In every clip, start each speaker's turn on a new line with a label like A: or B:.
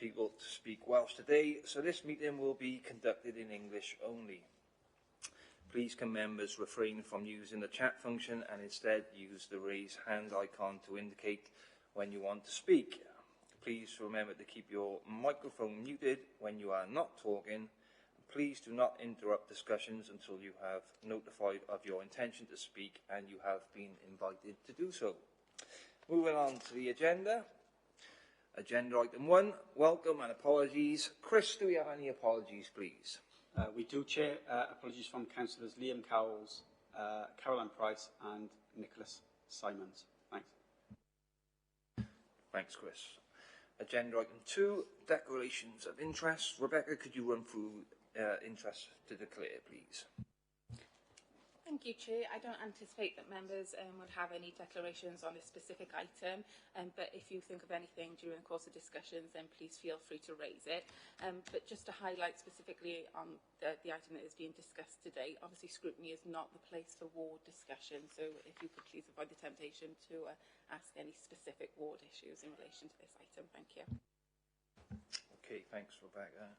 A: people to speak Welsh today, so this meeting will be conducted in English only. Please can members refrain from using the chat function and instead use the raise hand icon to indicate when you want to speak. Please remember to keep your microphone muted when you are not talking. Please do not interrupt discussions until you have notified of your intention to speak and you have been invited to do so. Moving on to the agenda. Agenda item 1, welcome and apologies. Chris, do we have any apologies, please?
B: We do, Chair. Apologies from Councillors Liam Cowles, Caroline Price and Nicholas Simons. Thanks.
A: Thanks, Chris. Agenda item 2, declarations of interest. Rebecca, could you run through interest to declare, please?
C: Thank you, Chair. I don't anticipate that members would have any declarations on a specific item, but if you think of anything during the course of discussions, then please feel free to raise it. But just to highlight specifically on the item that is being discussed today, obviously scrutiny is not the place for ward discussion, so if you could please avoid the temptation to ask any specific ward issues in relation to this item. Thank you.
A: Okay, thanks, Rebecca.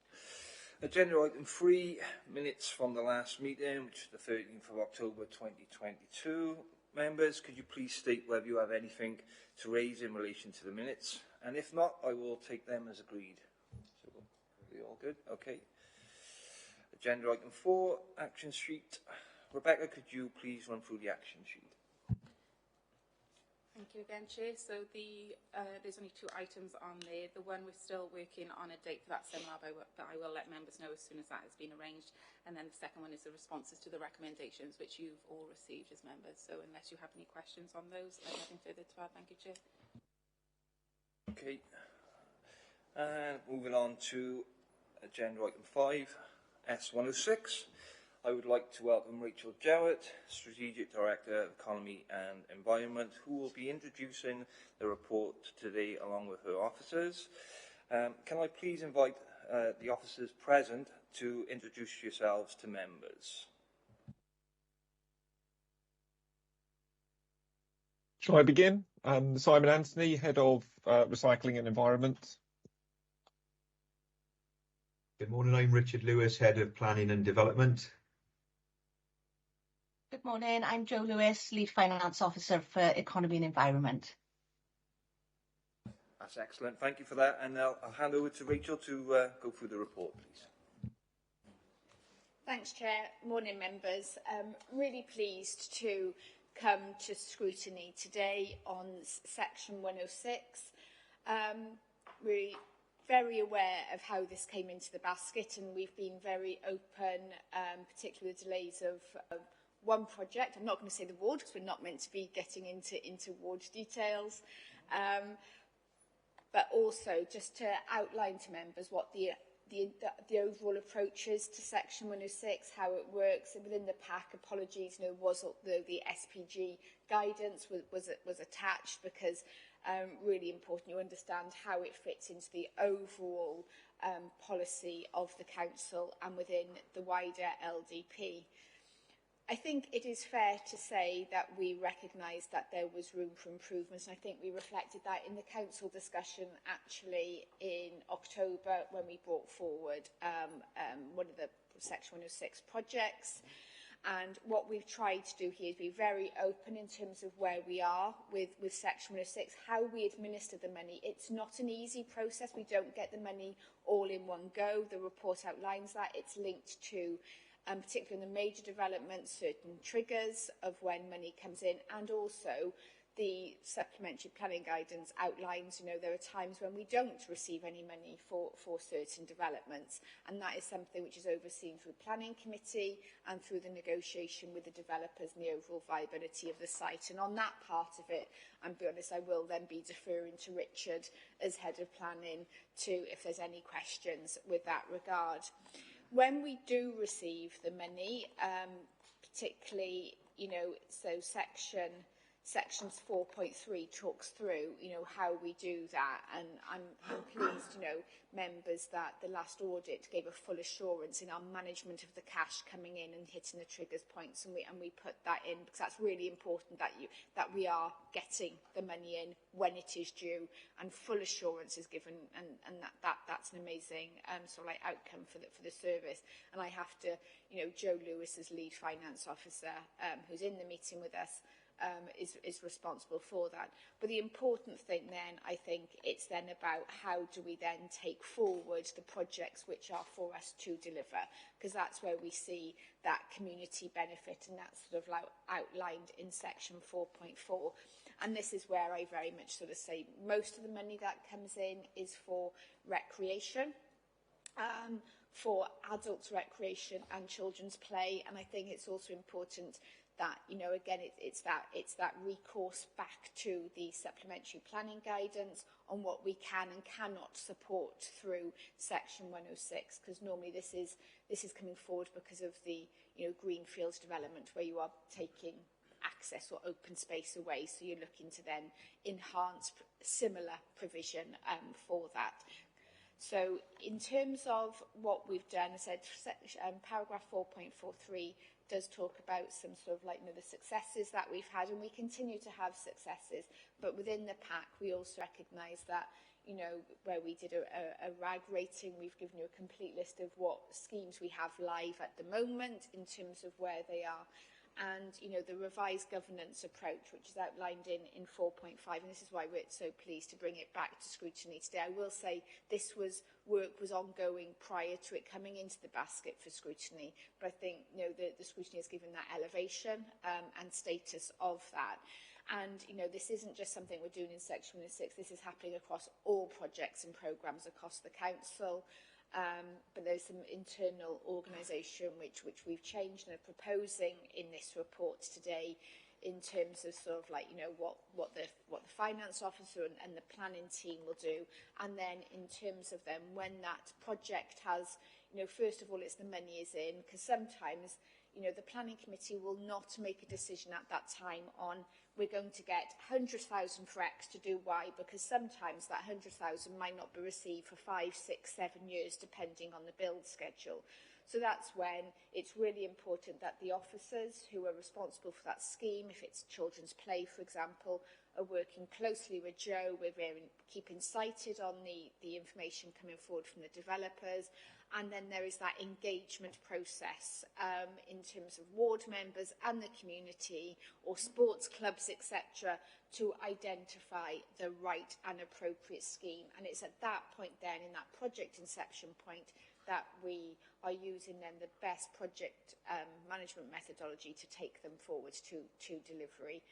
A: Agenda item 3, minutes from the last meeting, which is the 13th of October 2022. Members, could you please state whether you have anything to raise in relation to the minutes? And if not, I will take them as agreed. So, are we all good? Okay. Agenda item 4, action sheet. Rebecca, could you please run through the action sheet?
C: Thank you again, Chair. So there's only 2 items on there. The one we're still working on a date for that seminar, but I will let members know as soon as that has been arranged. And then the second one is the responses to the recommendations, which you've all received as members. So unless you have any questions on those, I have nothing further to add. Thank you, Chair.
A: Okay. And moving on to agenda item 5, S106. I would like to welcome Rachel Jowett, Strategic Director of Economy and Environment, who will be introducing the report today along with her officers. Can I please invite the officers present to introduce yourselves to members?
D: Shall I begin? Simon Anthony, Head of Recycling and Environment.
E: Good morning, I'm Richard Lewis, Head of Planning and Development.
F: Good morning, I'm Jo Lewis, Lead Finance Officer for Economy and Environment.
A: That's excellent, thank you for that. And I'll hand over to Rachel to go through the report, please.
G: Thanks, Chair. Morning, members. Really pleased to come to scrutiny today on section 106. We're very aware of how this came into the basket, and we've been very open, particularly with delays of one project. I'm not going to say the ward because we're not meant to be getting into ward details, but also just to outline to members what the overall approach is to section 106, how it works. And within the pack, apologies, was the SPG guidance was attached because really important you understand how it fits into the overall policy of the council and within the wider LDP. I think it is fair to say that we recognise that there was room for improvement, and I think we reflected that in the council discussion actually in October when we brought forward one of the section 106 projects. And what we've tried to do here is be very open in terms of where we are with section 106, how we administer the money. It's not an easy process. We don't get the money all in one go. The report outlines that. It's linked to particularly in the major developments, certain triggers of when money comes in, and also the supplementary planning guidance outlines, there are times when we don't receive any money for certain developments, and that is something which is overseen through the planning committee and through the negotiation with the developers and the overall viability of the site. And on that part of it, I'll be honest, I will then be deferring to Richard as head of planning to if there's any questions with that regard. When we do receive the money, particularly, so sections 4.3 talks through, how we do that, and I'm pleased, members, that the last audit gave a full assurance in our management of the cash coming in and hitting the triggers points, and we put that in because that's really important that we are getting the money in when it is due, and full assurance is given, and that that's an amazing sort of like outcome for the service. And I have to, you know, Joe Lewis as lead finance officer, who's in the meeting with us, is responsible for that. But the important thing then, I think, it's then about how do we then take forward the projects which are for us to deliver, because that's where we see that community benefit, and that's sort of like outlined in section 4.4. And this is where I very much sort of say most of the money that comes in is for recreation, for adults' recreation and children's play. And I think it's also important that, you know, again, it's that recourse back to the supplementary planning guidance on what we can and cannot support through section 106, because normally this is coming forward because of the, you know, greenfields development where you are taking access or open space away, so you're looking to then enhance similar provision for that. So in terms of what we've done, I said paragraph 4.43 does talk about some sort of like, you know, the successes that we've had, and we continue to have successes, but within the pack we also recognise that, you know, where we did a RAG rating, we've given you a complete list of what schemes we have live at the moment in terms of where they are. And, you know, the revised governance approach, which is outlined in 4.5, and this is why we're so pleased to bring it back to scrutiny today. I will say this work was ongoing prior to it coming into the basket for scrutiny, but I think, you know, the scrutiny has given that elevation and status of that. And, you know, this isn't just something we're doing in section 106, this is happening across all projects and programmes across the council. But there's some internal organisation which we've changed and are proposing in this report today in terms of sort of like, you know, what the finance officer and the planning team will do, and then in terms of them when that project has, you know, first of all it's the money is in, because sometimes, you know, the planning committee will not make a decision at that time on we're going to get 100,000 for X to do Y, because sometimes that 100,000 might not be received for 5, 6, 7 years, depending on the build schedule. So that's when it's really important that the officers who are responsible for that scheme, if it's children's play, for example, are working closely with Joe. We're keeping sighted on the information coming forward from the developers. And then there is that engagement process in terms of ward members and the community or sports clubs, etc., to identify the right and appropriate scheme. And it's at that point then, in that project inception point, that we are using then the best project management methodology to take them forward to delivery.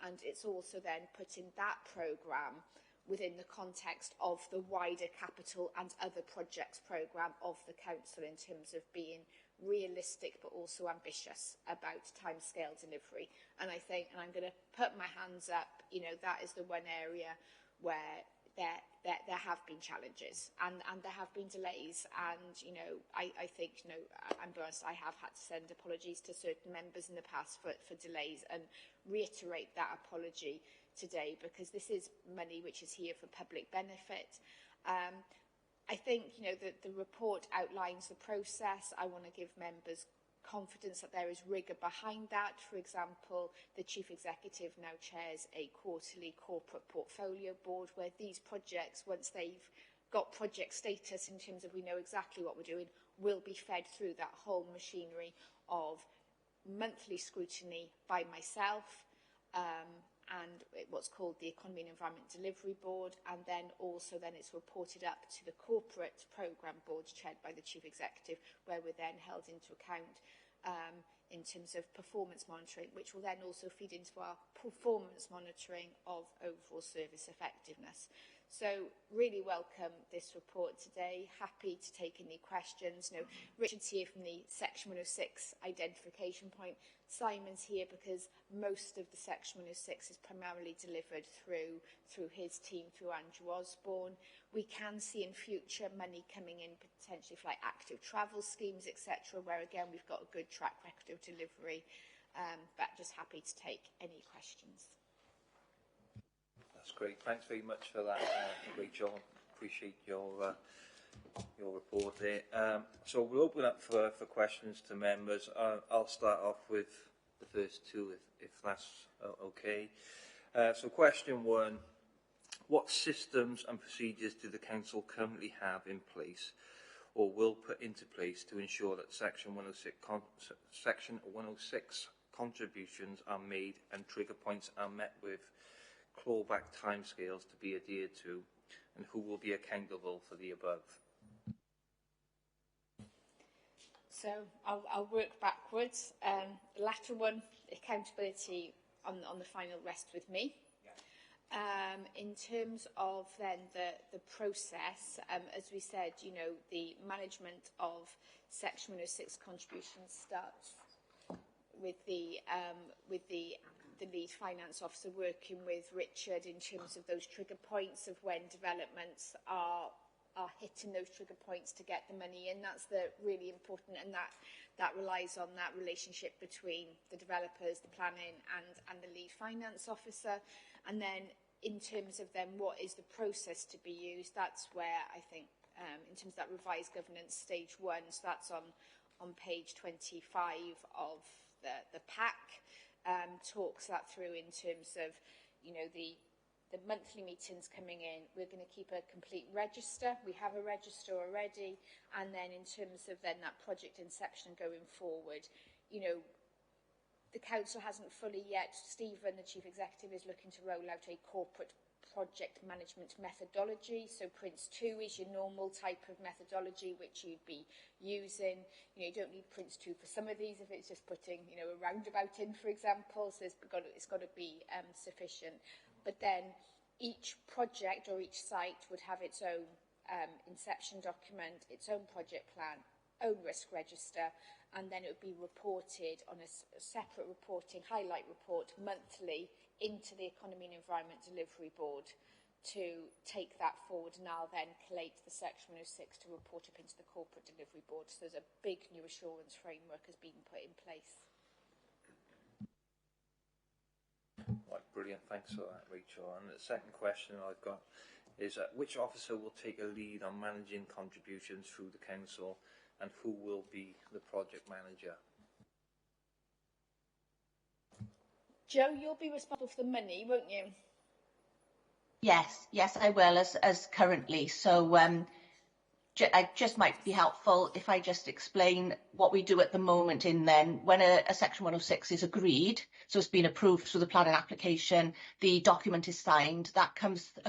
G: And it's also then putting that programme within the context of the wider capital and other projects programme of the council in terms of being realistic but also ambitious about timescale delivery. And I think, and I'm going to put my hands up, you know, that is the one area where there have been challenges and there have been delays, and, you know, I think, you know, I'm honest, I have had to send apologies to certain members in the past for delays, and reiterate that apology today, because this is money which is here for public benefit. I think, you know, the report outlines the process. I want to give members confidence that there is rigour behind that. For example, the Chief Executive now chairs a quarterly corporate portfolio board where these projects, once they've got project status in terms of we know exactly what we're doing, will be fed through that whole machinery of monthly scrutiny by myself, and what's called the Economy and Environment Delivery Board, and then it's reported up to the Corporate Programme Board chaired by the Chief Executive, where we're then held into account in terms of performance monitoring, which will then also feed into our performance monitoring of overall service effectiveness. So really welcome this report today. Happy to take any questions. You know, Richard's here from the Section 106 identification point. Simon's here because most of the Section 106 is primarily delivered through his team, through Andrew Osborne. We can see in future money coming in potentially for like active travel schemes, etc., where again we've got a good track record of delivery. But just happy to take any questions.
A: That's great. Thanks very much for that, Rachel. Appreciate your report there. So we'll open up for questions to members. I'll start off with the first two, if that's okay. So question one, What systems and procedures do the Council currently have in place or will put into place to ensure that Section 106 contributions are made and trigger points are met with clawback timescales to be adhered to, and who will be accountable for the above?
G: So I'll work backwards. The latter one, accountability on the final, rest with me. In terms of then the process, as we said, you know, the management of Section 106 contributions starts with the lead finance officer working with Richard in terms of those trigger points of when developments are hitting those trigger points to get the money in. That's the really important, and that relies on that relationship between the developers, the planning and the lead finance officer. And then in terms of then what is the process to be used, that's where I think in terms of that revised governance stage 1, so that's on page 25 of the pack, talks that through in terms of, you know, the monthly meetings coming in. We're going to keep a complete register. We have a register already. And then in terms of then that project inception going forward, you know, the council hasn't fully yet. Stephen, the chief executive, is looking to roll out a corporate project management methodology. So Prince 2 is your normal type of methodology which you'd be using. You know, you don't need Prince 2 for some of these if it's just putting, you know, a roundabout in, for example. So it's got to be sufficient. But then each project or each site would have its own inception document, its own project plan, own risk register, and then it would be reported on a separate reporting, highlight report monthly into the Economy and Environment Delivery Board to take that forward, and I'll then collate the Section 106 to report up into the Corporate Delivery Board. So there's a big new assurance framework has been put in place.
A: Right, brilliant, thanks for that, Rachel. And the second question I've got is which officer will take a lead on managing contributions through the council, and who will be the project manager?
G: Joe, you'll be responsible for the money, won't you?
F: Yes, I will, as currently. So it just might be helpful if I just explain what we do at the moment in then when a Section 106 is agreed, so it's been approved through the planning application, the document is signed, a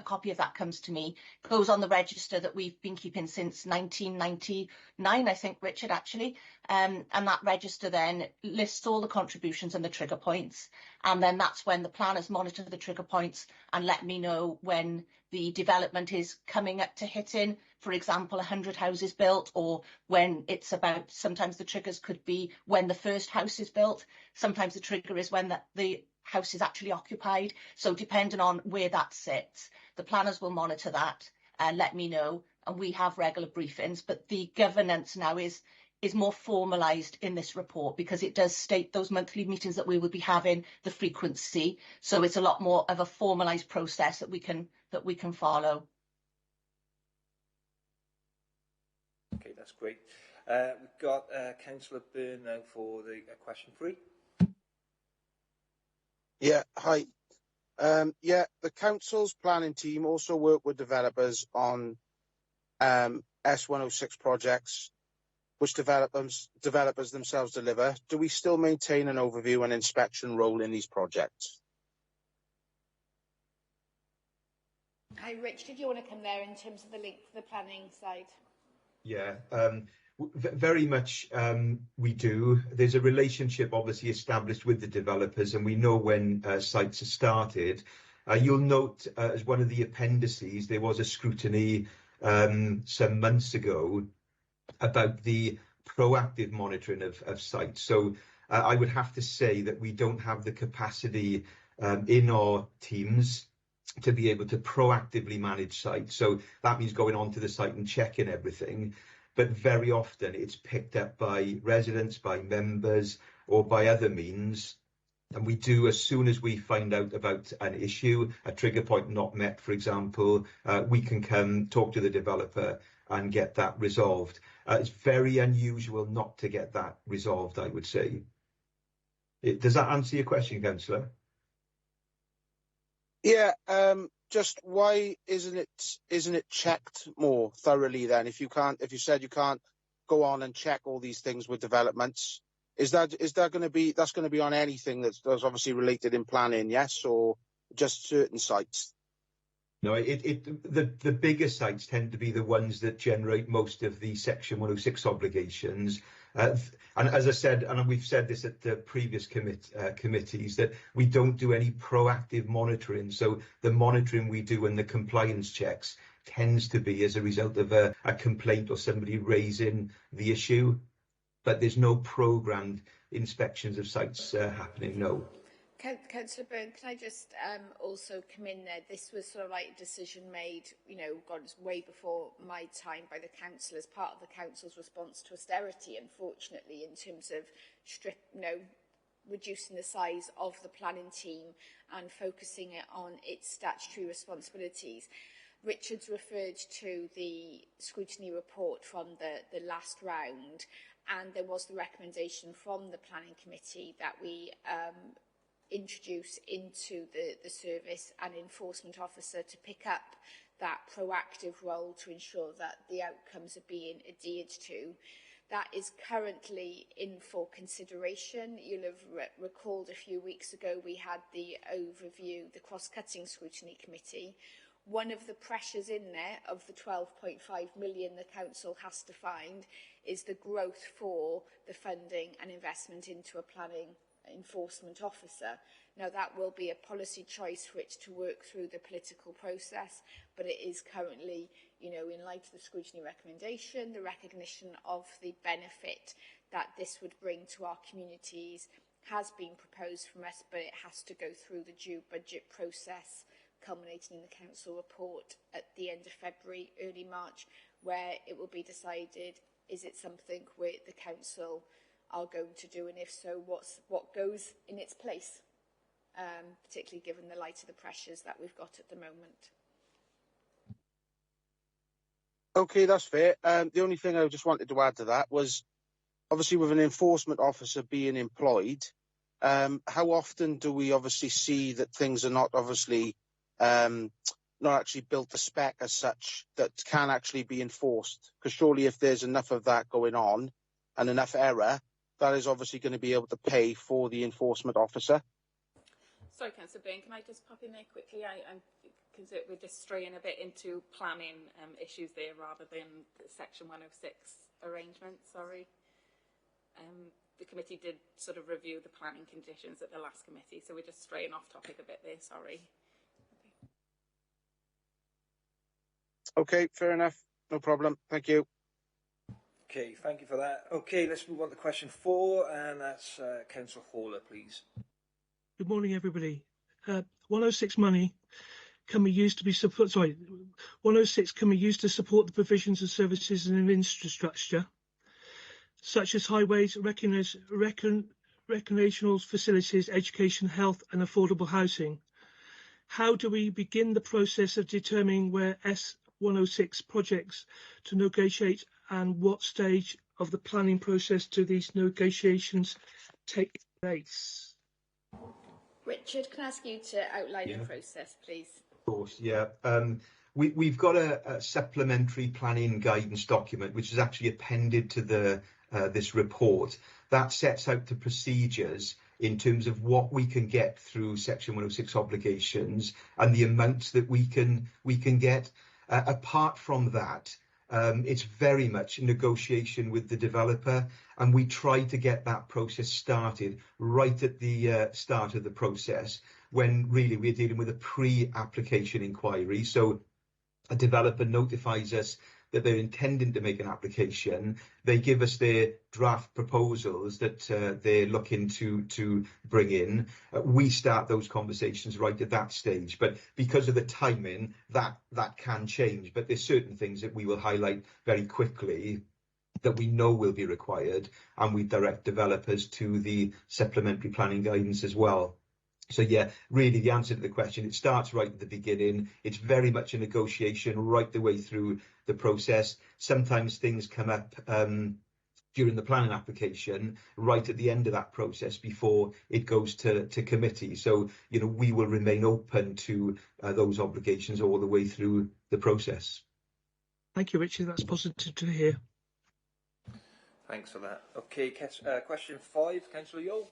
F: copy of that comes to me, goes on the register that we've been keeping since 1999, I think, Richard, actually, and that register then lists all the contributions and the trigger points, and then that's when the planners monitor the trigger points and let me know when the development is coming up to hitting, for example, 100 houses built, or when it's about, sometimes the triggers could be when the first house is built, sometimes the trigger is when the house is actually occupied. So depending on where that sits, the planners will monitor that and let me know, and we have regular briefings, but the governance now is more formalised in this report because it does state those monthly meetings that we will be having, the frequency, so it's a lot more of a formalised process that we can follow.
A: Okay, that's great. We've got Councillor Byrne now for the question 3.
H: Yeah, hi. The council's planning team also work with developers on S106 projects, which developers themselves deliver. Do we still maintain an overview and inspection role in these projects?
G: Hi, Rich, did you want to come there in terms of the link to the planning side?
E: Yeah, very much we do. There's a relationship obviously established with the developers, and we know when sites are started. You'll note as one of the appendices, there was a scrutiny some months ago about the proactive monitoring of sites. So I would have to say that we don't have the capacity in our teams to be able to proactively manage sites. So that means going onto the site and checking everything. But very often it's picked up by residents, by members, or by other means. And we do, as soon as we find out about an issue, a trigger point not met, for example, we can come talk to the developer and get that resolved. It's very unusual not to get that resolved, I would say. Does that answer your question, Councillor?
H: Yeah, just why isn't it checked more thoroughly then? If you said you can't go on and check all these things with developments, is that going to be on anything that's obviously related in planning, yes, or just certain sites?
E: No, the bigger sites tend to be the ones that generate most of the Section 106 obligations. And as I said, and we've said this at the previous committees, that we don't do any proactive monitoring. So the monitoring we do and the compliance checks tends to be as a result of a complaint or somebody raising the issue. But there's no programmed inspections of sites happening, no.
G: Councillor Byrne, can I just also come in there? This was sort of like a decision made, God, it's way before my time by the council as part of the council's response to austerity, unfortunately, in terms of reducing the size of the planning team and focusing it on its statutory responsibilities. Richard's referred to the scrutiny report from the last round, and there was the recommendation from the planning committee that we introduce into the service an enforcement officer to pick up that proactive role to ensure that the outcomes are being adhered to. That is currently in for consideration. You'll have recalled a few weeks ago we had the overview, the cross-cutting scrutiny committee. One of the pressures in there of the 12.5 million the council has to find is the growth for the funding and investment into a planning enforcement officer. Now that will be a policy choice for it to work through the political process, but it is currently, in light of the scrutiny recommendation, the recognition of the benefit that this would bring to our communities has been proposed from us, but it has to go through the due budget process, culminating in the council report at the end of February, early March, where it will be decided, is it something where the council are going to do, and if so, what goes in its place, particularly given the light of the pressures that we've got at the moment.
H: Okay, that's fair. The only thing I just wanted to add to that was, obviously with an enforcement officer being employed, how often do we obviously see that things are not obviously not actually built to spec as such that can actually be enforced? Because surely if there's enough of that going on and enough error, that is obviously going to be able to pay for the enforcement officer.
C: Sorry, Councillor Bain, can I just pop in there quickly? Because we're just straying a bit into planning issues there rather than the Section 106 arrangement, sorry. The committee did sort of review the planning conditions at the last committee, so we're just straying off topic a bit there, sorry.
H: Okay, fair enough. No problem. Thank you.
A: Okay, thank you for that. Okay, let's move on to question 4, and that's Councillor Haller, please.
I: Good morning, everybody. 106 money can be used to be support. Sorry, 106 can be used to support the provisions of services and infrastructure, such as highways, recreational facilities, education, health, and affordable housing. How do we begin the process of determining where S106 projects to negotiate, and what stage of the planning process do these negotiations take place?
G: Richard, can I ask you to outline the process, please?
E: Of course, yeah. We've got a supplementary planning guidance document which is actually appended to this report that sets out the procedures in terms of what we can get through Section 106 obligations and the amounts that we can get. Apart from that, it's very much negotiation with the developer, and we try to get that process started right at the start of the process, when really we're dealing with a pre-application inquiry. So a developer notifies us that they're intending to make an application. They give us their draft proposals that they're looking to bring in. We start those conversations right at that stage. But because of the timing, that can change. But there's certain things that we will highlight very quickly that we know will be required, and we direct developers to the supplementary planning guidance as well. So yeah, really the answer to the question, it starts right at the beginning. It's very much a negotiation right the way through the process. Sometimes things come up during the planning application, right at the end of that process before it goes to committee. So, you know, we will remain open to those obligations all the way through the process.
I: Thank you, Richard. That's positive to hear.
A: Thanks for that. Okay, question 5, Councillor Yule.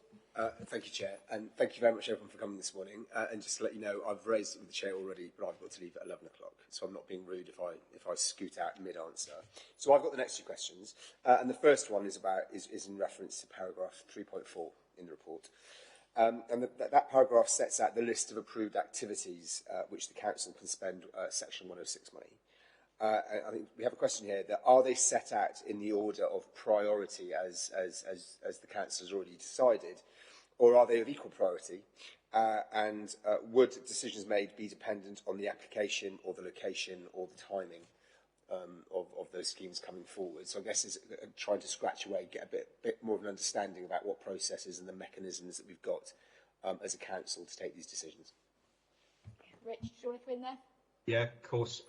J: Thank you, Chair, and thank you very much, everyone, for coming this morning. And just to let you know, I've raised it with the Chair already, but I've got to leave at 11 o'clock, so I'm not being rude if I scoot out mid-answer. So I've got the next 2 questions, and the first one is in reference to paragraph 3.4 in the report. That paragraph sets out the list of approved activities which the council can spend Section 106 money. I think we have a question here that are they set out in the order of priority as the council has already decided, or are they of equal priority? And would decisions made be dependent on the application or the location or the timing of those schemes coming forward? So I guess it's trying to scratch away, get a bit more of an understanding about what processes and the mechanisms that we've got as a council to take these decisions.
G: Rich, do you want to come in there?
E: Yeah, of course.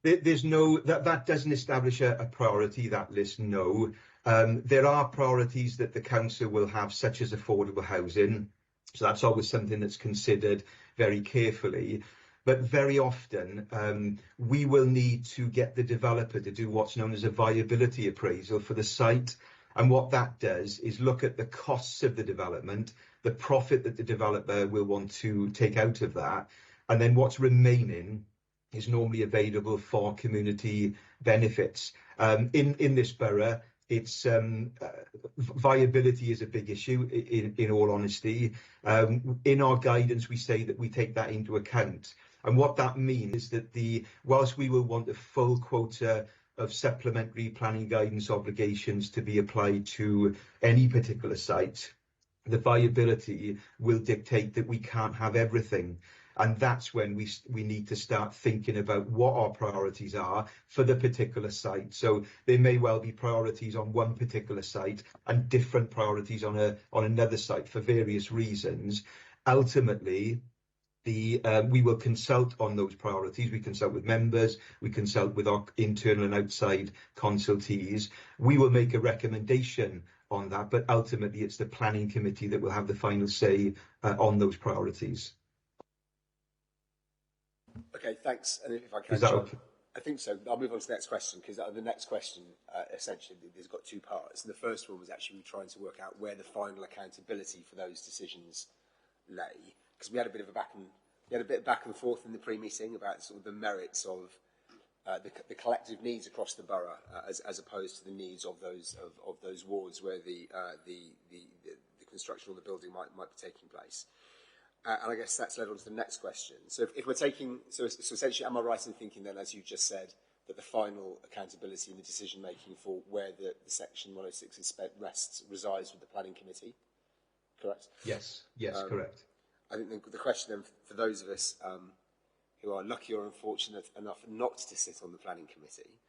E: There's no, that doesn't establish a priority, that list, no. There are priorities that the council will have, such as affordable housing. So that's always something that's considered very carefully. But very often, we will need to get the developer to do what's known as a viability appraisal for the site. And what that does is look at the costs of the development, the profit that the developer will want to take out of that, and then what's remaining is normally available for community benefits. In this borough, it's viability is a big issue, in all honesty. In our guidance, we say that we take that into account. And what that means is that whilst we will want a full quota of supplementary planning guidance obligations to be applied to any particular site, the viability will dictate that we can't have everything. And that's when we need to start thinking about what our priorities are for the particular site. So there may well be priorities on one particular site and different priorities on another site for various reasons. Ultimately, we will consult on those priorities. We consult with members, we consult with our internal and outside consultees. We will make a recommendation on that, but ultimately it's the planning committee that will have the final say on those priorities.
J: Okay, thanks. And if I can,
E: is that okay?
J: I think so. I'll move on to the next question, because the next question, essentially, there's got 2 parts. And the first one was actually trying to work out where the final accountability for those decisions lay, because we had a bit of back and forth in the pre-meeting about sort of the merits of the collective needs across the borough, as opposed to the needs of those wards where the construction or the building might be taking place. And I guess that's led on to the next question. So if we're taking, so essentially, am I right in thinking then, as you just said, that the final accountability in the decision making for where the Section 106 is spent resides with the planning committee? Correct?
E: Yes, correct.
J: I think the question then for those of us who are lucky or unfortunate enough not to sit on the planning committee,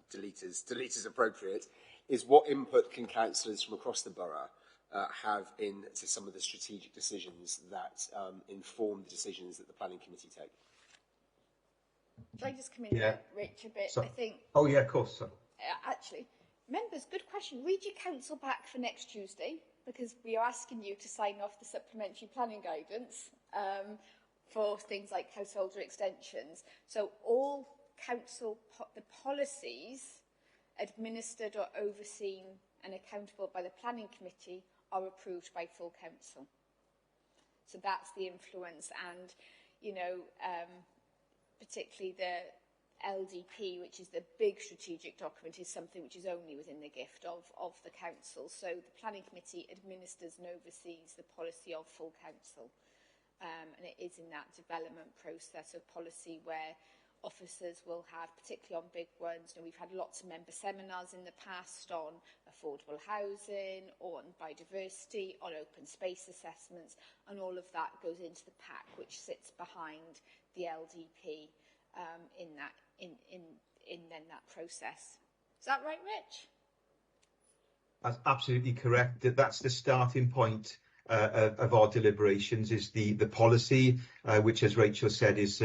J: delete as appropriate, is what input can councillors from across the borough have into some of the strategic decisions that inform the decisions that the planning committee take?
G: Shall I just come in there, Rich, a bit? I think.
E: Oh yeah, of course.
G: Actually, members, good question. Read your council back for next Tuesday, because we are asking you to sign off the supplementary planning guidance for things like householder extensions. So all council the policies administered or overseen and accountable by the planning committee are approved by full council. So that's the influence, and particularly the LDP, which is the big strategic document, is something which is only within the gift of the council. So the planning committee administers and oversees the policy of full council, and it is in that development process of policy where officers will have, particularly on big ones. We've had lots of member seminars in the past on affordable housing, on biodiversity, on open space assessments, and all of that goes into the pack which sits behind the LDP in that process. Is that right, Rich?
E: That's absolutely correct. That's the starting point of our deliberations, is the policy, which, as Rachel said, is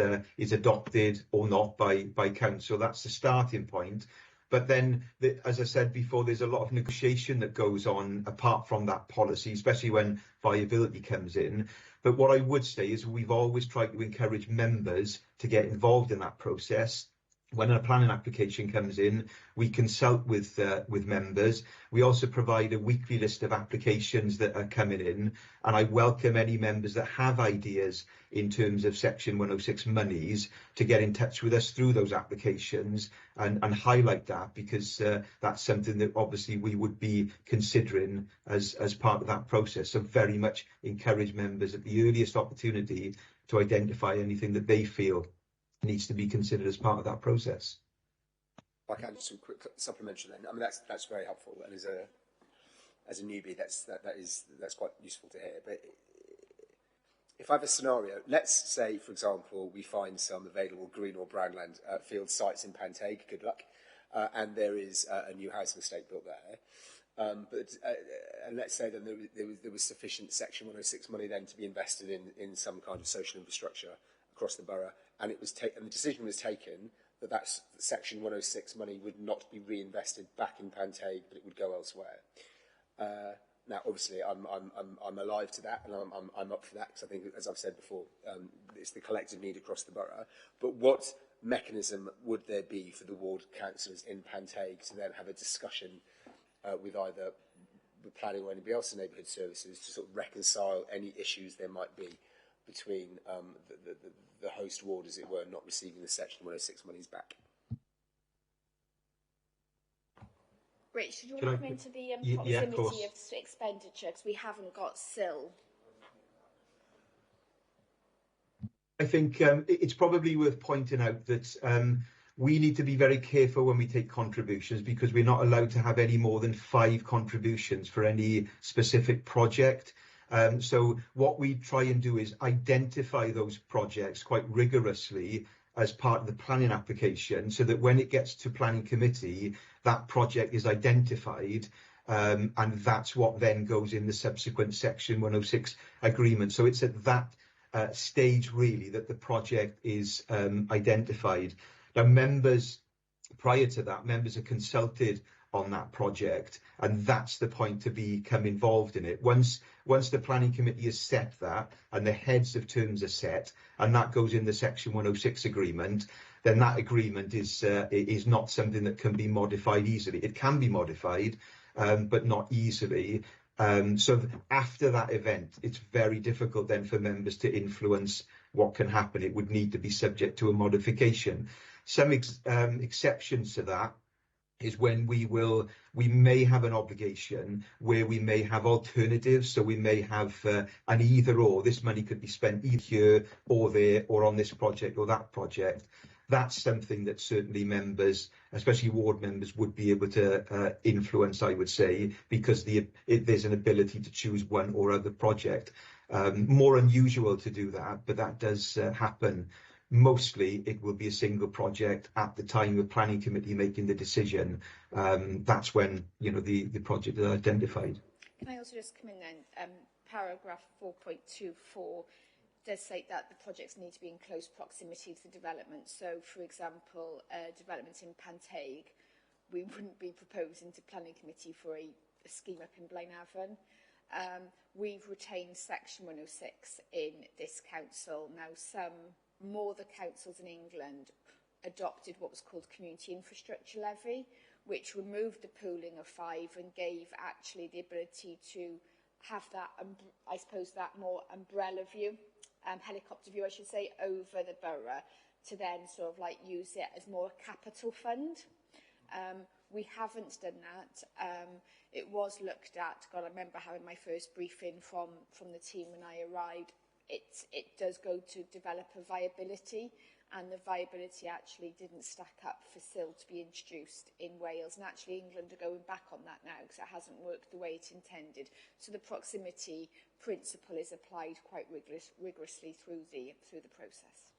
E: adopted or not by council. That's the starting point. But then, as I said before, there's a lot of negotiation that goes on apart from that policy, especially when viability comes in. But what I would say is we've always tried to encourage members to get involved in that process. When a planning application comes in, we consult with members. We also provide a weekly list of applications that are coming in, and I welcome any members that have ideas in terms of Section 106 monies to get in touch with us through those applications and highlight that, because that's something that obviously we would be considering as part of that process. So very much encourage members at the earliest opportunity to identify anything that they feel needs to be considered as part of that process.
J: I can just some quick supplementary then. I mean, that's very helpful, and as a newbie, that's quite useful to hear. But if I have a scenario, let's say, for example, we find some available green or brownland field sites in Panteg, good luck, and there is a new housing estate built there. And let's say that there was sufficient Section 106 money then to be invested in some kind of social infrastructure across the borough, and and the decision was taken that Section 106 money would not be reinvested back in Panteg, but it would go elsewhere. Now, obviously, I'm alive to that, and I'm up for that, because I think, as I've said before, it's the collective need across the borough. But what mechanism would there be for the ward councillors in Panteg to then have a discussion with either the planning or anybody else in neighbourhood services to sort of reconcile any issues there might be between the host ward, as it were, not receiving the Section 106 monies back?
G: Rich, do you want to come into the proximity of expenditure, because we haven't got SIL?
E: I think it's probably worth pointing out that we need to be very careful when we take contributions, because we're not allowed to have any more than 5 contributions for any specific project. So what we try and do is identify those projects quite rigorously as part of the planning application, so that when it gets to planning committee, that project is identified, and that's what then goes in the subsequent Section 106 agreement. So it's at that stage really that the project is identified. Now, prior to that, members are consulted on that project, and that's the point to become involved in it. Once the planning committee has set that and the heads of terms are set, and that goes in the Section 106 agreement, then that agreement is not something that can be modified easily. It can be modified, but not easily. So after that event, it's very difficult then for members to influence what can happen. It would need to be subject to a modification. Some exceptions to that is when we may have an obligation where we may have alternatives. So we may have an either or. This money could be spent either here or there, or on this project or that project. That's something that certainly members, especially ward members, would be able to influence, I would say, because there's an ability to choose one or other project. More unusual to do that, but that does happen. Mostly it will be a single project at the time of planning committee making the decision. That's when the project is identified.
G: Can I also just come in then? Paragraph 4.24 does say that the projects need to be in close proximity to the development. So, for example, development in Panteg, we wouldn't be proposing to planning committee for a scheme up in Blaenavon. We've retained Section 106 in this council. Now, more the councils in England adopted what was called Community Infrastructure Levy, which removed the pooling of 5 and gave actually the ability to have that, I suppose, that more umbrella view, helicopter view, I should say, over the borough, to then sort of like use it as more a capital fund. We haven't done that. It was looked at. God, I remember having my first briefing from the team when I arrived. It does go to developer viability, and the viability actually didn't stack up for SIL to be introduced in Wales. And actually England are going back on that now because it hasn't worked the way it intended. So the proximity principle is applied quite rigorously through the process.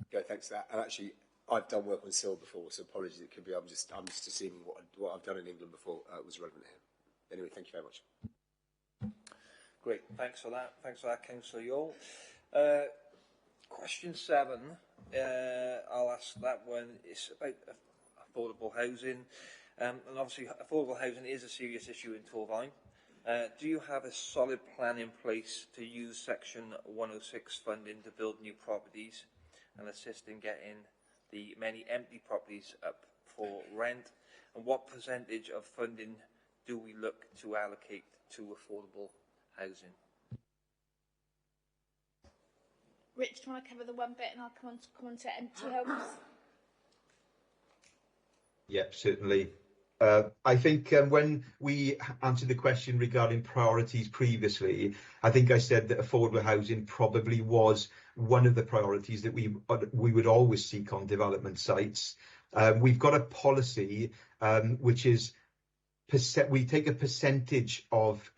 J: Okay, thanks for that. And actually, I've done work on SIL before, so apologies. It could be I'm just assuming what I've done in England before was relevant here. Anyway, thank you very much.
A: Great, thanks for that. Thanks for that, Councillor Yole. Question 7, I'll ask that one. It's about a affordable housing. And obviously, affordable housing is a serious issue in Torfaen. Do you have a solid plan in place to use Section 106 funding to build new properties and assist in getting the many empty properties up for rent? And what percentage of funding do we look to allocate to affordable housing?
G: Rich, do you want to cover the one bit and I'll come on to empty homes?
E: Yep, certainly. I think when we answered the question regarding priorities previously, I think I said that affordable housing probably was one of the priorities that we would always seek on development sites. We've got a policy which is we take a percentage of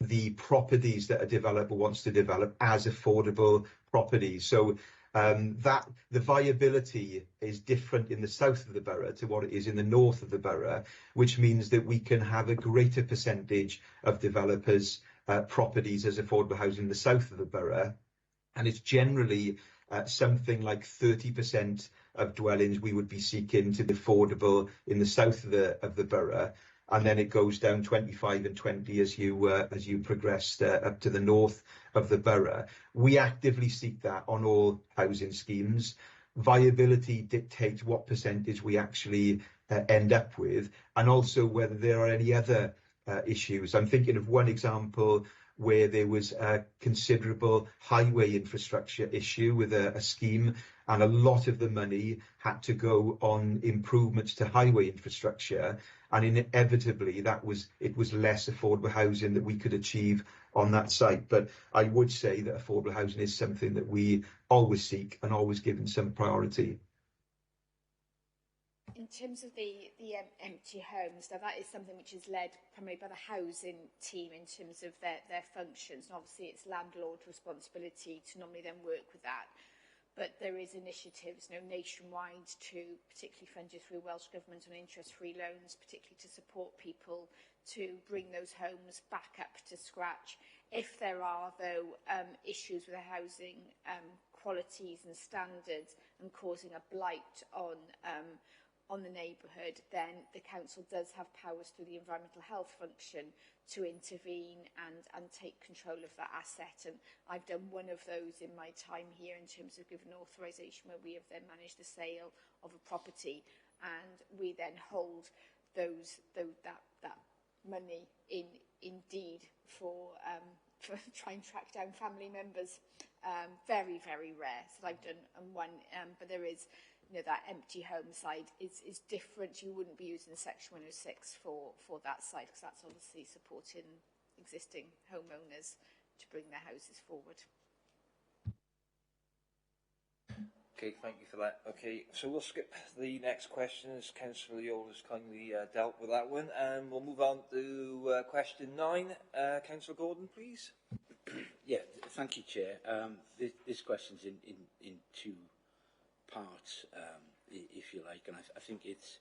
E: the properties that a developer wants to develop as affordable properties. So that the viability is different in the south of the borough to what it is in the north of the borough, which means that we can have a greater percentage of developers' properties as affordable housing in the south of the borough. And it's generally something like 30% of dwellings we would be seeking to be affordable in the south of the borough. And then it goes down 25 and 20 as you progress up to the north of the borough. We actively seek that on all housing schemes. Viability dictates what percentage we actually end up with, and also whether there are any other issues. I'm thinking of one example where there was a considerable highway infrastructure issue with a scheme, and a lot of the money had to go on improvements to highway infrastructure, and inevitably it was less affordable housing that we could achieve on that site. But I would say that affordable housing is something that we always seek and always given some priority.
G: In terms of the empty homes, now that is something which is led primarily by the housing team in terms of their functions. And obviously, it's landlord responsibility to normally then work with that. But there is initiatives, nationwide to particularly funded through Welsh Government on interest-free loans, particularly to support people to bring those homes back up to scratch. If there are, though, issues with the housing qualities and standards and causing a blight on the neighbourhood, then the council does have powers through the environmental health function to intervene and take control of that asset. And I've done one of those in my time here in terms of giving authorisation where we have then managed the sale of a property, and we then hold that money in deed for try and track down family members. Very, very rare. So I've done one, but there is, that empty home side is different. You wouldn't be using Section 106 for that side, because that's obviously supporting existing homeowners to bring their houses forward.
A: Okay, thank you for that. Okay, so we'll skip the next question as Councillor Yole has kindly dealt with that one, and we'll move on to question 9. Councillor Gordon, please.
K: Yeah, thank you, Chair. This question's in two parts, if you like, and I think it's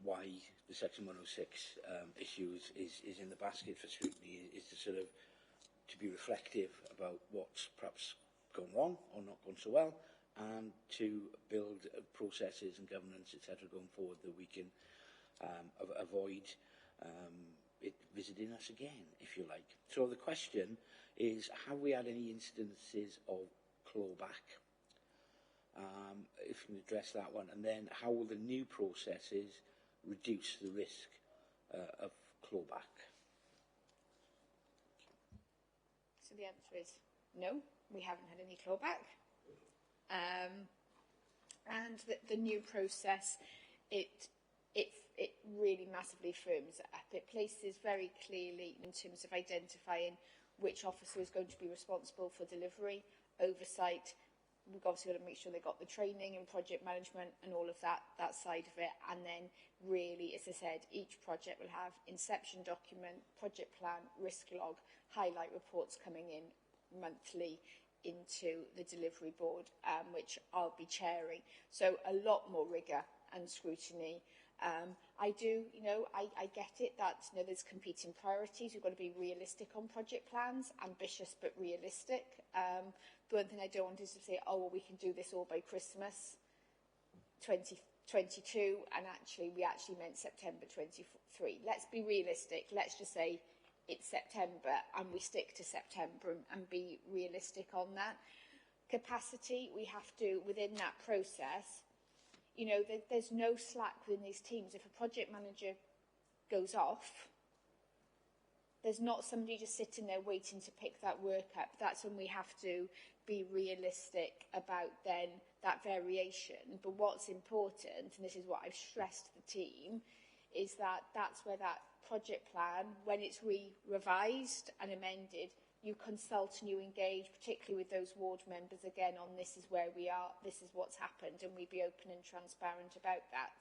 K: why the Section 106 issue is in the basket for scrutiny, is to be reflective about what's perhaps gone wrong or not gone so well, and to build processes and governance, etc., going forward that we can avoid it visiting us again, if you like. So the question is, have we had any instances of clawback? If you can address that one, and then how will the new processes reduce the risk of clawback?
G: So the answer is no, we haven't had any clawback. And the new process, it really massively firms it up. It places very clearly in terms of identifying which officer is going to be responsible for delivery, oversight. We've obviously got to make sure they've got the training and project management and all of that side of it. And then really, as I said, each project will have inception document, project plan, risk log, highlight reports coming in monthly into the delivery board, which I'll be chairing. So a lot more rigour and scrutiny. I do, I get it that there's competing priorities. We've got to be realistic on project plans, ambitious but realistic. The one thing I don't want is to say, oh, well, we can do this all by Christmas. 2022, and actually we actually meant September 23. Let's be realistic. Let's just say it's September and we stick to September and be realistic on that. Capacity, we have to, within that process, you know, there's no slack within these teams. If a project manager goes off, there's not somebody just sitting there waiting to pick that work up. That's when we have to be realistic about then that variation. But what's important, and this is what I've stressed to the team, is that that's where that project plan, when it's revised and amended, you consult and you engage, particularly with those ward members, again, on this is where we are, this is what's happened, and we be open and transparent about that.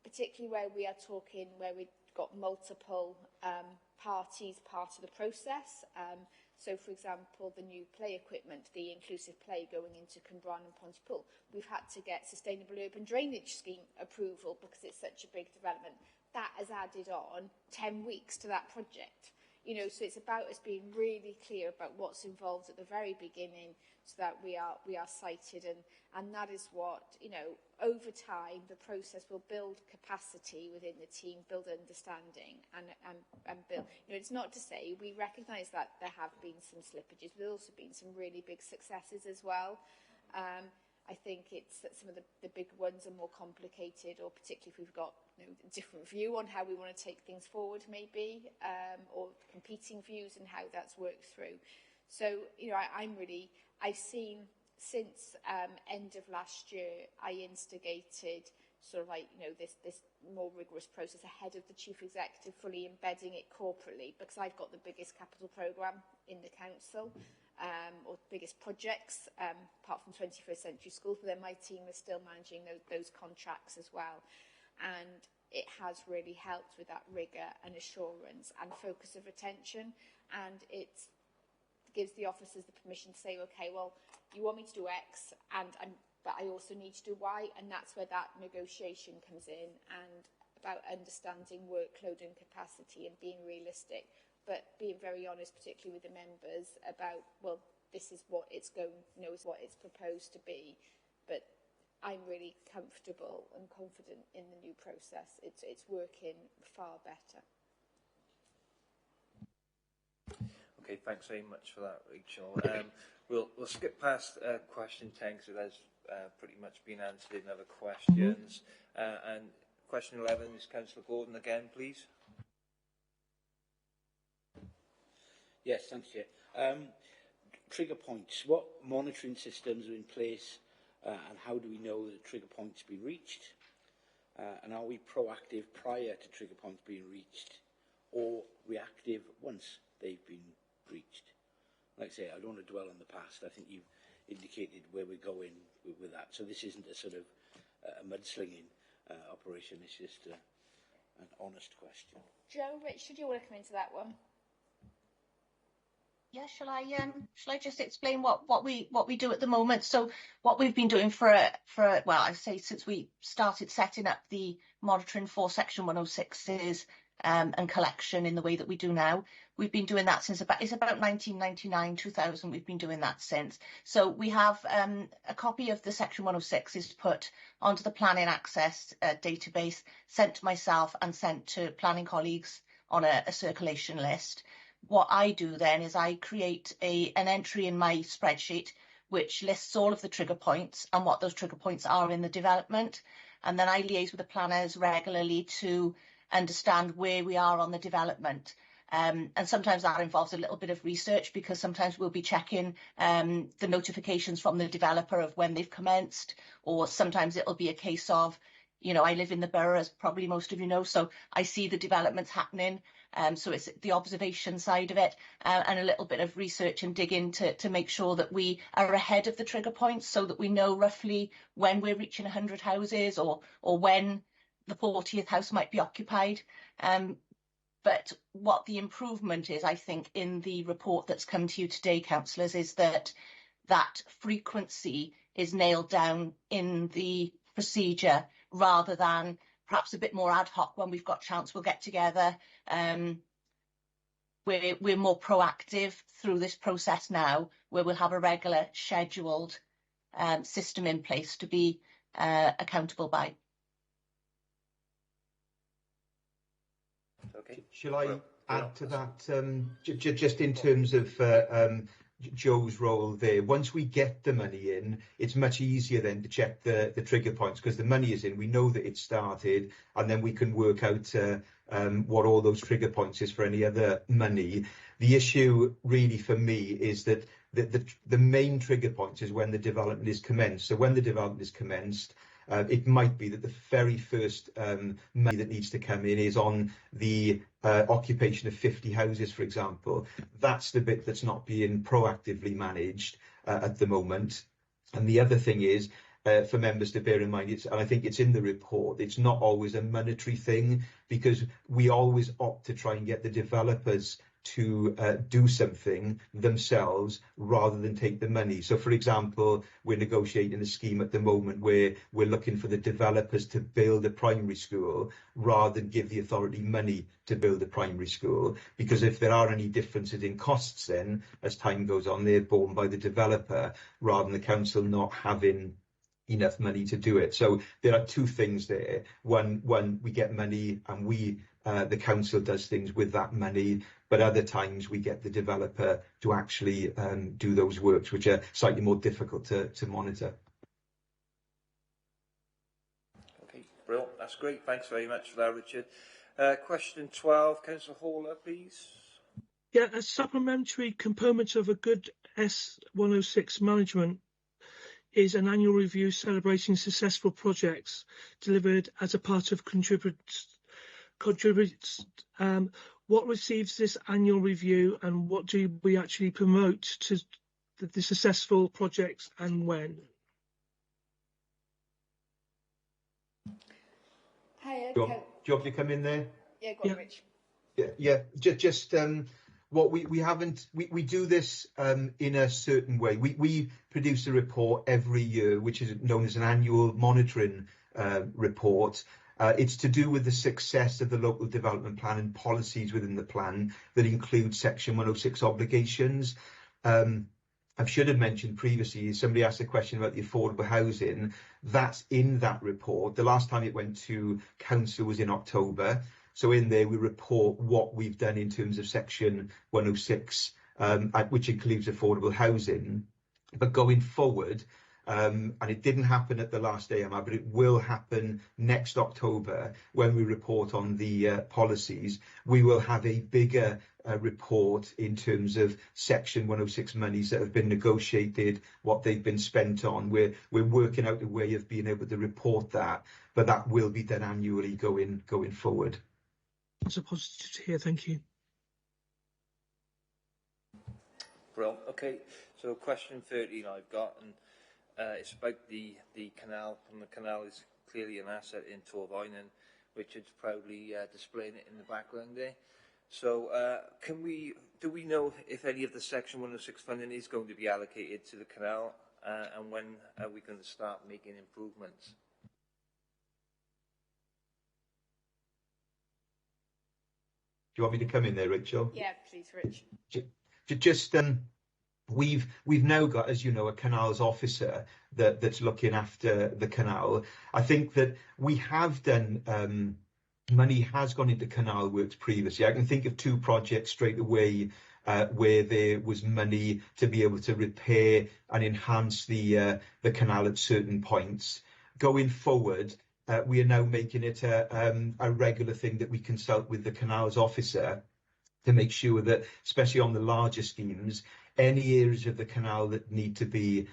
G: Particularly where we are talking, where we've got multiple parties part of the process. So, for example, the new play equipment, the inclusive play going into Cwmbran and Pontypool, we've had to get Sustainable Urban Drainage Scheme approval because it's such a big development. That has added on 10 weeks to that project. You know, so it's about us being really clear about what's involved at the very beginning so that we are cited, and that is what, you know, over time the process will build capacity within the team, build understanding and build, you know, it's not to say we recognise that there have been some slippages, but there's also been some really big successes as well. I think it's that some of the big ones are more complicated, or particularly if we've got, you know, a different view on how we want to take things forward, maybe, or competing views and how that's worked through. So, you know, I've seen since end of last year, I instigated sort of like, you know, this more rigorous process ahead of the chief executive, fully embedding it corporately, because I've got the biggest capital programme in the council. Or biggest projects, apart from 21st Century Schools, but then my team is still managing those contracts as well. And it has really helped with that rigour and assurance and focus of attention. And it gives the officers the permission to say, okay, well, you want me to do X, but I also need to do Y, and that's where that negotiation comes in, and about understanding workload and capacity and being realistic. But being very honest, particularly with the members, about, well, this is what it's going, you know, is what it's proposed to be. But I'm really comfortable and confident in the new process. It's working far better.
A: Okay, thanks very much for that, Rachel. We'll skip past question 10 because it has pretty much been answered in other questions. And question 11 is Councillor Gordon again, please.
K: Yes, thanks, Chair. Trigger points. What monitoring systems are in place and how do we know that a trigger point's been reached? And are we proactive prior to trigger points being reached or reactive once they've been reached? Like I say, I don't want to dwell on the past. I think you've indicated where we're going with that. So this isn't a sort of a mudslinging operation. It's just an honest question.
G: Joe, Richard, you want to come into that one?
F: Yeah, shall I just explain what we do at the moment? So what we've been doing for well, I say since we started setting up the monitoring for Section 106s and collection in the way that we do now, we've been doing that since about 1999, 2000. We've been doing that since. So we have a copy of the Section 106s put onto the planning access database, sent to myself and sent to planning colleagues on a circulation list. What I do then is I create an entry in my spreadsheet which lists all of the trigger points and what those trigger points are in the development. And then I liaise with the planners regularly to understand where we are on the development. And sometimes that involves a little bit of research, because sometimes we'll be checking the notifications from the developer of when they've commenced, or sometimes it'll be a case of, you know, I live in the borough, as probably most of you know, so I see the developments happening. So it's the observation side of it, and a little bit of research and digging to make sure that we are ahead of the trigger points, so that we know roughly when we're reaching 100 houses or when the 40th house might be occupied. But what the improvement is, I think, in the report that's come to you today, councillors, is that frequency is nailed down in the procedure, rather than perhaps a bit more ad hoc when we've got chance we'll get together. We're more proactive through this process now, where we'll have a regular scheduled system in place to be accountable by.
A: Okay.
E: Shall I add to that, just in terms of Joe's role there? Once we get the money in, it's much easier then to check the trigger points, because the money is in, we know that it started, and then we can work out what all those trigger points is for any other money. The issue really for me is that the main trigger point is when the development is commenced. So when the development is commenced, it might be that the very first money that needs to come in is on the occupation of 50 houses, for example. That's the bit that's not being proactively managed at the moment. And the other thing is, for members to bear in mind, and I think it's in the report, it's not always a monetary thing, because we always opt to try and get the developers to do something themselves rather than take the money. So, for example, we're negotiating a scheme at the moment where we're looking for the developers to build a primary school rather than give the authority money to build a primary school, because if there are any differences in costs, then as time goes on, they're borne by the developer rather than the council not having enough money to do it. So there are two things there. One, we get money and the council does things with that money, but other times we get the developer to actually do those works, which are slightly more difficult to monitor.
A: Okay, brilliant. That's great. Thanks very much for that, Richard. Question 12, Councillor Haller, please.
I: Yeah, a supplementary component of a good S106 management is an annual review celebrating successful projects delivered as a part of contributes. What receives this annual review, and what do we actually promote to the successful projects, and when?
G: Hi,
E: Do you want me to come in there?
G: Yeah, go on, Rich.
E: Yeah. Just what we do this in a certain way. We produce a report every year, which is known as an annual monitoring report. It's to do with the success of the local development plan and policies within the plan that include Section 106 obligations. I should have mentioned previously, somebody asked a question about the affordable housing. That's in that report. The last time it went to council was in October. So in there, we report what we've done in terms of Section 106, which includes affordable housing. But going forward, and it didn't happen at the last AMR, but it will happen next October when we report on the policies. We will have a bigger report in terms of Section 106 monies that have been negotiated, what they've been spent on. We're working out a way of being able to report that, but that will be done annually going forward.
I: That's a positive to hear. Thank you.
A: Brilliant. Okay, so question 13 I've got, and it's about the canal, and the canal is clearly an asset in Torvine, and Richard's proudly displaying it in the background there. So do we know if any of the Section 106 funding is going to be allocated to the canal, and when are we going to start making improvements?
E: Do you want me to come in there, Rachel?
G: Yeah, please, Rich.
E: Just we've now got, as you know, a canals officer that's looking after the canal. I think that we have done money has gone into canal works previously. I can think of two projects straight away where there was money to be able to repair and enhance the canal at certain points. Going forward, we are now making it a regular thing that we consult with the canals officer to make sure that, especially on the larger schemes, any areas of the canal that need to be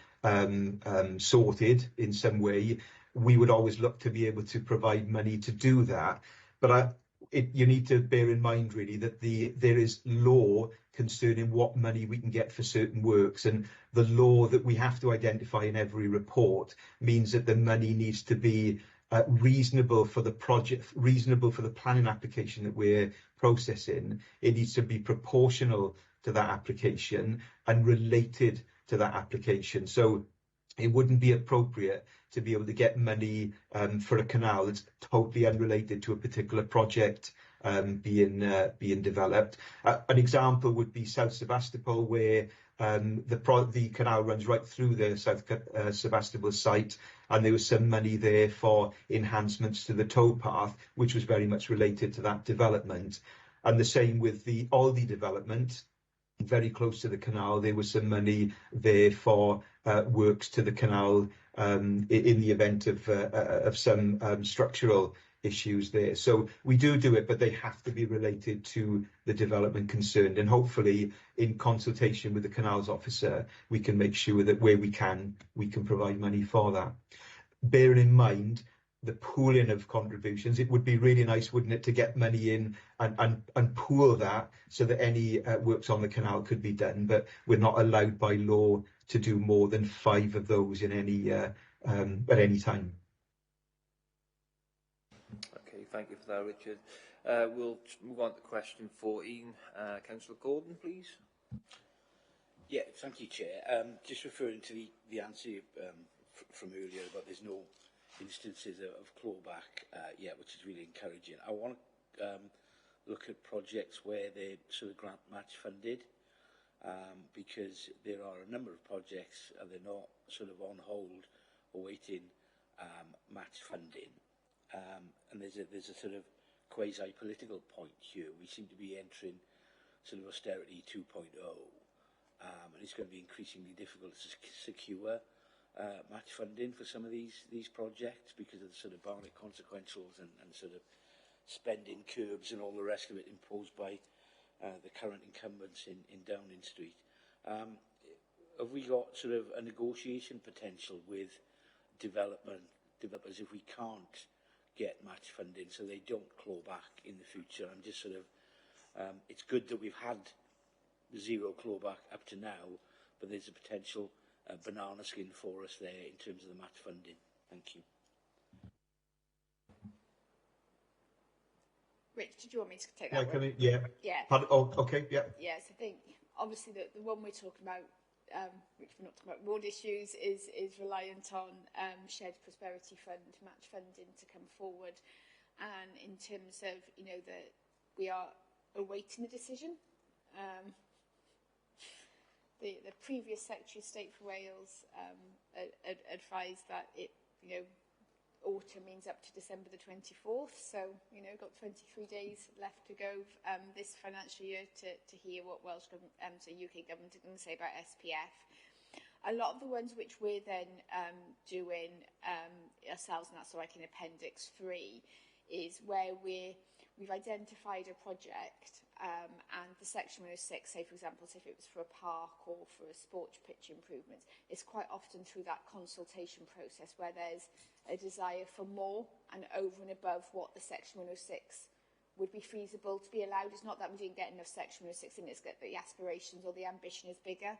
E: sorted in some way, we would always look to be able to provide money to do that. But you need to bear in mind, really, that there is law concerning what money we can get for certain works, and the law that we have to identify in every report means that the money needs to be reasonable for the project, reasonable for the planning application that we're processing. It needs to be proportional to that application and related to that application. So it wouldn't be appropriate to be able to get money for a canal that's totally unrelated to a particular project being developed. An example would be South Sebastopol, where the canal runs right through the South Sebastopol site, and there was some money there for enhancements to the towpath, which was very much related to that development. And the same with the Aldi development, very close to the canal. There was some money there for works to the canal in the event of some structural issues there. So we do it, but they have to be related to the development concerned. And hopefully, in consultation with the canals officer, we can make sure that where we can provide money for that. Bearing in mind the pooling of contributions, it would be really nice, wouldn't it, to get money in and pool that so that any works on the canal could be done. But we're not allowed by law to do more than 5 of those in any at any time.
A: Okay, thank you for that, Richard. We'll move on to question 14. Councillor Gordon, please.
K: Yeah, thank you, Chair. Just referring to the answer from earlier about there's no instances of clawback yet, which is really encouraging. I want to look at projects where they're sort of grant match funded, because there are a number of projects and they're not sort of on hold awaiting match funding. And there's a sort of quasi-political point here. We seem to be entering sort of austerity 2.0, and it's going to be increasingly difficult to secure match funding for some of these projects because of the sort of Barnett consequentials and sort of spending curbs and all the rest of it imposed by the current incumbents in Downing Street. Have we got sort of a negotiation potential with developers if we can't get match funding so they don't claw back in the future? I'm just sort of, it's good that we've had zero clawback up to now, but there's a potential banana skin for us there in terms of the match funding. Thank you.
G: Rich, did you want me to take that one?
E: Yeah.
G: Yeah.
E: Oh, okay, yeah.
G: Yes, I think obviously the one we're talking about, which we're not talking about road issues, is reliant on shared prosperity fund match funding to come forward. And in terms of, that we are awaiting a decision. The previous Secretary of State for Wales advised that it, autumn means up to December the 24th. So, got 23 days left to go this financial year to hear what Welsh government, so UK government are going to say about SPF. A lot of the ones which we're then doing ourselves, and that's like in Appendix 3, is where we've identified a project and the Section 106, say for example, if it was for a park or for a sports pitch improvements, it's quite often through that consultation process where there's a desire for more and over and above what the Section 106 would be feasible to be allowed. It's not that we didn't get enough Section 106 in, it's that the aspirations or the ambition is bigger.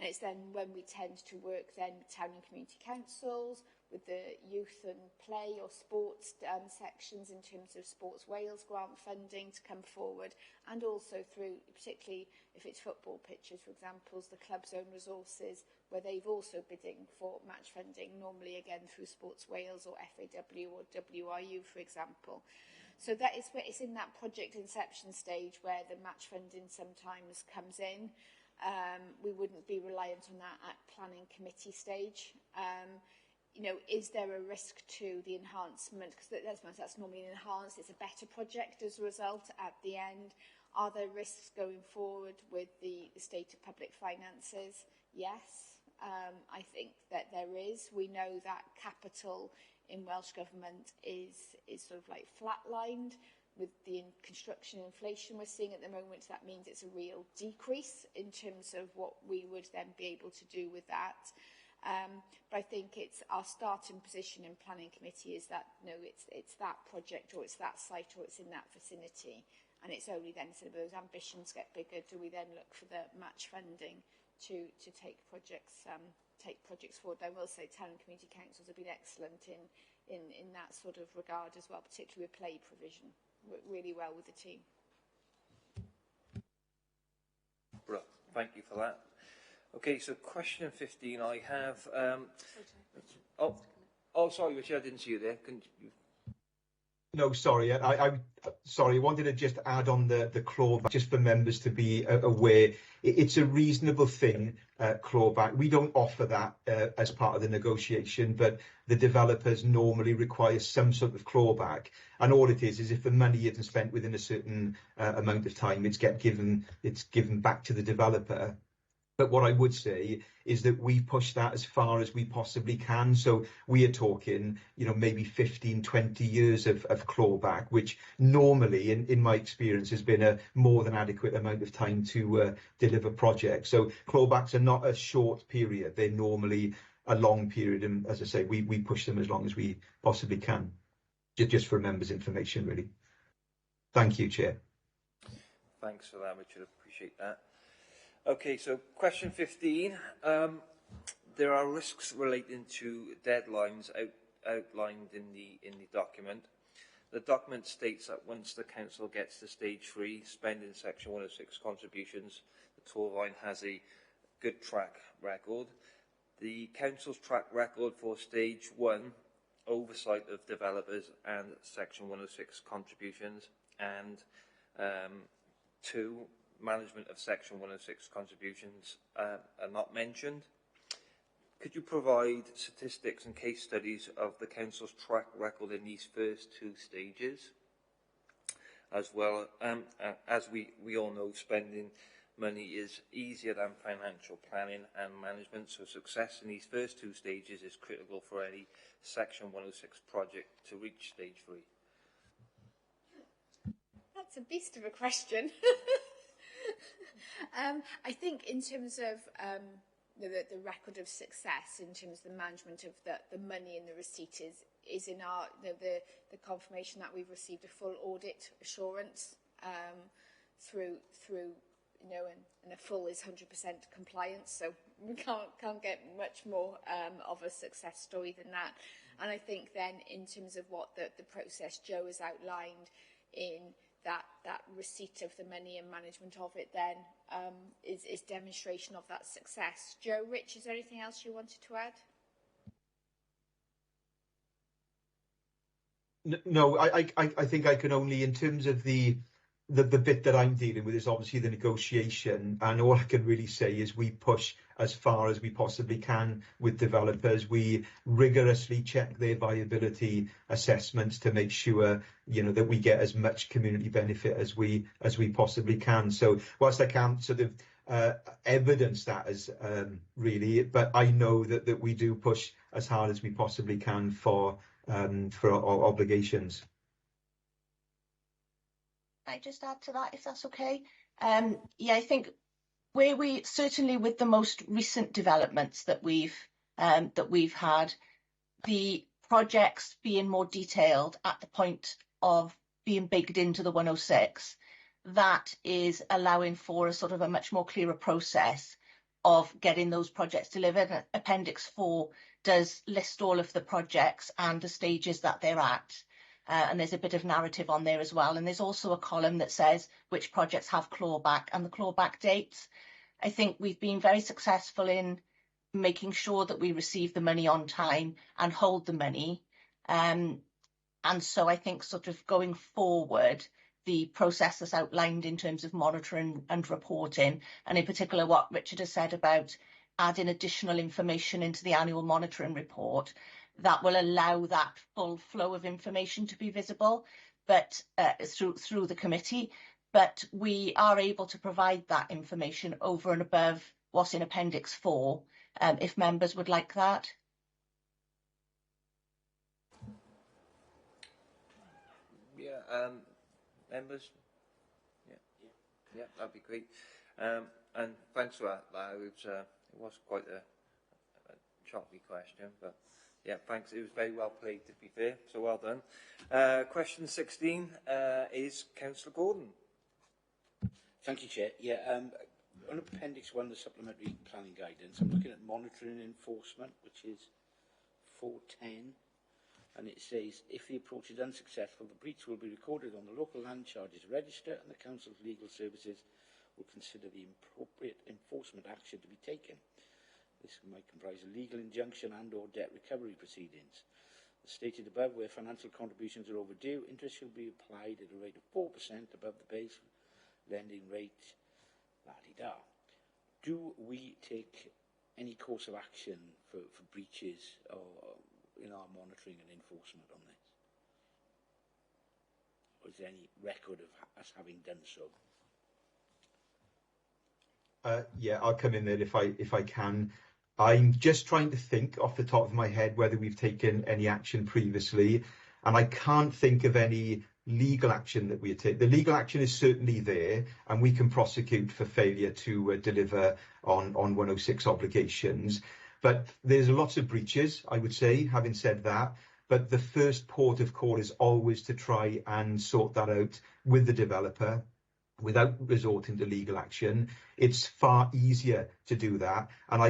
G: And it's then when we tend to work then with town and community councils, with the youth and play or sports sections in terms of Sports Wales grant funding to come forward, and also through, particularly if it's football pitches, for example, the club's own resources, where they've also bidding for match funding, normally again through Sports Wales or FAW or WRU, for example. So that is where it's in that project inception stage where the match funding sometimes comes in. We wouldn't be reliant on that at planning committee stage. Is there a risk to the enhancement? Because that's normally an enhanced, it's a better project as a result at the end. Are there risks going forward with the state of public finances? Yes, I think that there is. We know that capital in Welsh Government is sort of like flatlined. With the construction inflation we're seeing at the moment, that means it's a real decrease in terms of what we would then be able to do with that. But I think it's our starting position in planning committee is that it's that project or it's that site or it's in that vicinity, and it's only then sort of those ambitions get bigger do we then look for the match funding to take projects forward. I will say town and community councils have been excellent in that sort of regard as well, particularly with play provision. Work really well with the team.
A: Brilliant. Thank you for that. Okay, so question 15, I have... sorry, Richard, I didn't see you there.
E: No, sorry. Sorry. I wanted to just add on the clawback, just for members to be aware. It's a reasonable thing, clawback. We don't offer that as part of the negotiation, but the developers normally require some sort of clawback. And all it is if the money isn't spent within a certain amount of time, it's given back to the developer. But what I would say is that we push that as far as we possibly can. So we are talking, maybe 15, 20 years of clawback, which normally, in my experience, has been a more than adequate amount of time to deliver projects. So clawbacks are not a short period. They're normally a long period. And as I say, we push them as long as we possibly can, just for members' information, really. Thank you, Chair.
A: Thanks for that, Richard. Appreciate that. Okay, so question 15. There are risks relating to deadlines outlined in the document. The document states that once the council gets to stage 3, spending section 106 contributions, the turbine has a good track record. The council's track record for stage 1, oversight of developers and section 106 contributions, and 2, management of section 106 contributions are not mentioned. Could you provide statistics and case studies of the council's track record in these first 2 stages? As well, as we all know, spending money is easier than financial planning and management, so success in these first 2 stages is critical for any section 106 project to reach stage 3.
G: That's a beast of a question. I think in terms of the record of success, in terms of the management of the money and the receipt is in our the confirmation that we've received a full audit assurance through and a full is 100% compliance, so we can't get much more of a success story than that. And I think then in terms of what the process Joe has outlined in that receipt of the money and management of it then is demonstration of that success. Joe, Rich, is there anything else you wanted to add?
E: No, I think I can only, in terms of the bit that I'm dealing with is obviously the negotiation, and all I can really say is we push as far as we possibly can with developers. We rigorously check their viability assessments to make sure that we get as much community benefit as we possibly can. So whilst I can't sort of evidence that as really, but I know that we do push as hard as we possibly can for our obligations.
F: Can I just add to that, if that's okay? Yeah, I think where we certainly with the most recent developments that we've had, the projects being more detailed at the point of being baked into the 106, that is allowing for a sort of a much more clearer process of getting those projects delivered. Appendix 4 does list all of the projects and the stages that they're at. And there's a bit of narrative on there as well. And there's also a column that says which projects have clawback and the clawback dates. I think we've been very successful in making sure that we receive the money on time and hold the money. And so I think sort of going forward, the process that's outlined in terms of monitoring and reporting, and in particular what Richard has said about adding additional information into the annual monitoring report, that will allow that full flow of information to be visible, but through the committee. But we are able to provide that information over and above what's in Appendix 4, if members would like that.
A: Yeah, members? Yeah, that'd be great. And thanks for that, Larry. It was quite a choppy question, but yeah, thanks. It was very well played, to be fair, so well done. Question 16 is Councillor Gordon.
K: Thank you, Chair. Yeah, on Appendix 1, the Supplementary Planning Guidance, I'm looking at monitoring and enforcement, which is 410, and it says, if the approach is unsuccessful, the breach will be recorded on the local land charges register and the Council's legal services will consider the appropriate enforcement action to be taken. This might comprise a legal injunction and or debt recovery proceedings. stated above, where financial contributions are overdue, interest shall be applied at a rate of 4% above the base lending rate, la-di-da. Do we take any course of action for breaches or in our monitoring and enforcement on this? Or is there any record of us having done so?
E: Yeah, I'll come in there if I can. I'm just trying to think off the top of my head whether we've taken any action previously, and I can't think of any legal action that we had taken. The legal action is certainly there, and we can prosecute for failure to deliver on 106 obligations. But there's lots of breaches, I would say, having said that. But the first port of call is always to try and sort that out with the developer without resorting to legal action. It's far easier to do that. And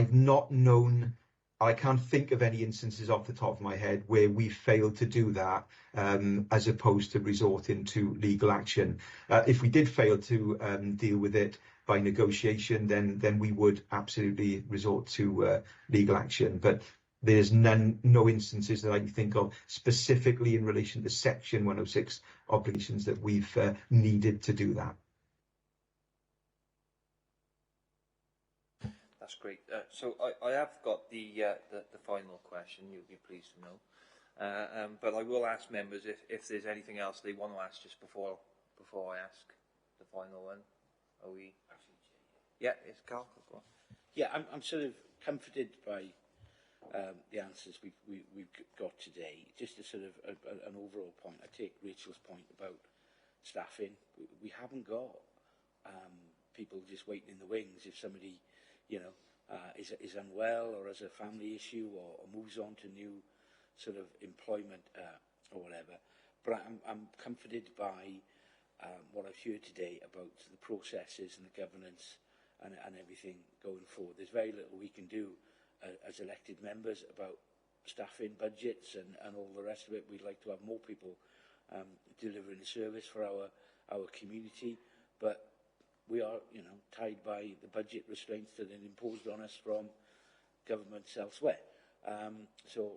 E: I can't think of any instances off the top of my head where we failed to do that, as opposed to resorting to legal action. If we did fail to deal with it by negotiation, then we would absolutely resort to legal action. But there's no instances that I can think of specifically in relation to Section 106 obligations that we've needed to do that.
A: That's great. So I have got the final question, you'll be pleased to know. But I will ask members if there's anything else they want to ask just before I ask the final one. Are we? Yeah, it's Carl. Go on.
K: Yeah, I'm sort of comforted by the answers we've got today. Just a sort of an overall point. I take Rachel's point about staffing. We haven't got people just waiting in the wings if somebody, is unwell or has a family issue or moves on to new sort of employment or whatever. But I'm comforted by what I've heard today about the processes and the governance and everything going forward. There's very little we can do as elected members about staffing, budgets and all the rest of it. We'd like to have more people delivering the service for our community, but we are, tied by the budget restraints that are imposed on us from governments elsewhere. So,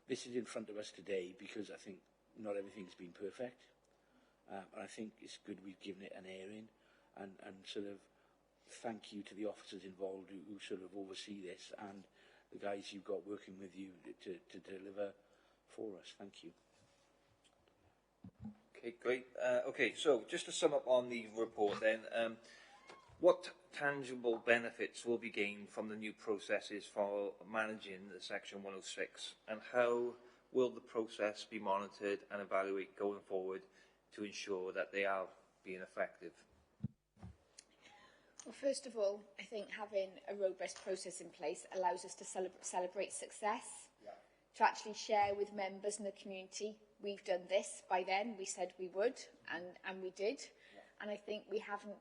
K: this is in front of us today because I think not everything's been perfect. And I think it's good we've given it an airing and sort of thank you to the officers involved who sort of oversee this and the guys you've got working with you to deliver for us. Thank you.
A: Okay, great. Okay, so just to sum up on the report then, what tangible benefits will be gained from the new processes for managing the Section 106, and how will the process be monitored and evaluated going forward to ensure that they are being effective?
G: Well, first of all, I think having a robust process in place allows us to celebrate success, to actually share with members in the community. We've done this by then, we said we would, and we did. And I think we haven't,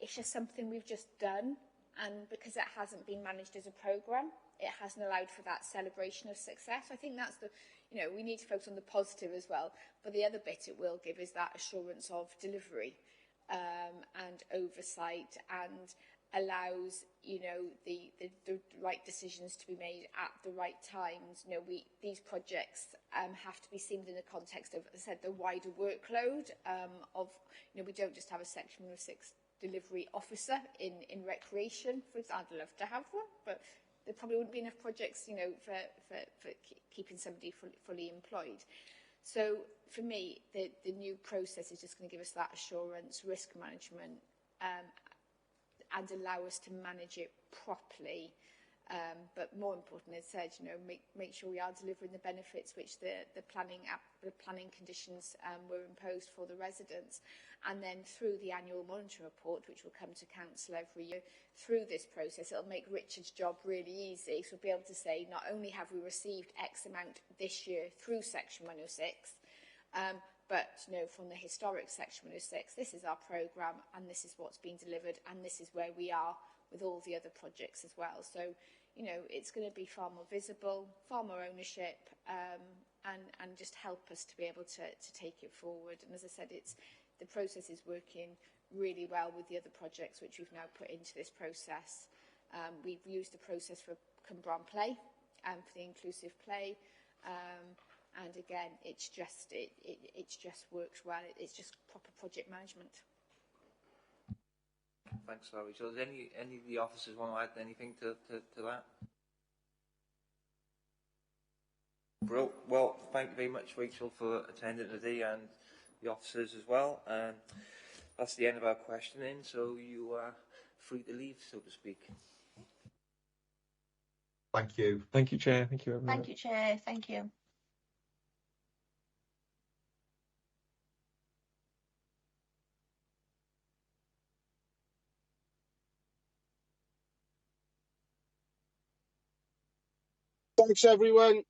G: it's just something we've just done, and because it hasn't been managed as a programme, it hasn't allowed for that celebration of success. I think that's the, we need to focus on the positive as well, but the other bit it will give is that assurance of delivery and oversight, and allows the right decisions to be made at the right times. These projects have to be seen in the context of, as I said, the wider workload of we don't just have a Section 106 delivery officer in recreation, for example. I'd love to have one, but there probably wouldn't be enough projects for keeping somebody fully employed. So for me, the new process is just going to give us that assurance, risk management, and allow us to manage it properly. But more important, as I said, make sure we are delivering the benefits which the planning conditions were imposed for the residents. And then through the annual monitoring report, which will come to council every year, through this process, it'll make Richard's job really easy. So we'll be able to say, not only have we received X amount this year through Section 106, but from the historic Section 106, this is our programme and this is what's been delivered and this is where we are with all the other projects as well. So, it's going to be far more visible, far more ownership, and just help us to be able to take it forward. And as I said, the process is working really well with the other projects which we've now put into this process. We've used the process for Cymbraen Play and for the inclusive play. And again, it's just works well. It's just proper project management.
A: Thanks, Larry. So, does any of the officers want to add anything to that? Well, thank you very much, Rachel, for attending today, and the officers as well. And that's the end of our questioning, so you are free to leave, so to speak.
E: Thank you.
D: Thank you, Chair. Thank you, everyone.
F: Thank you, Chair. Thank you.
H: Thanks, everyone.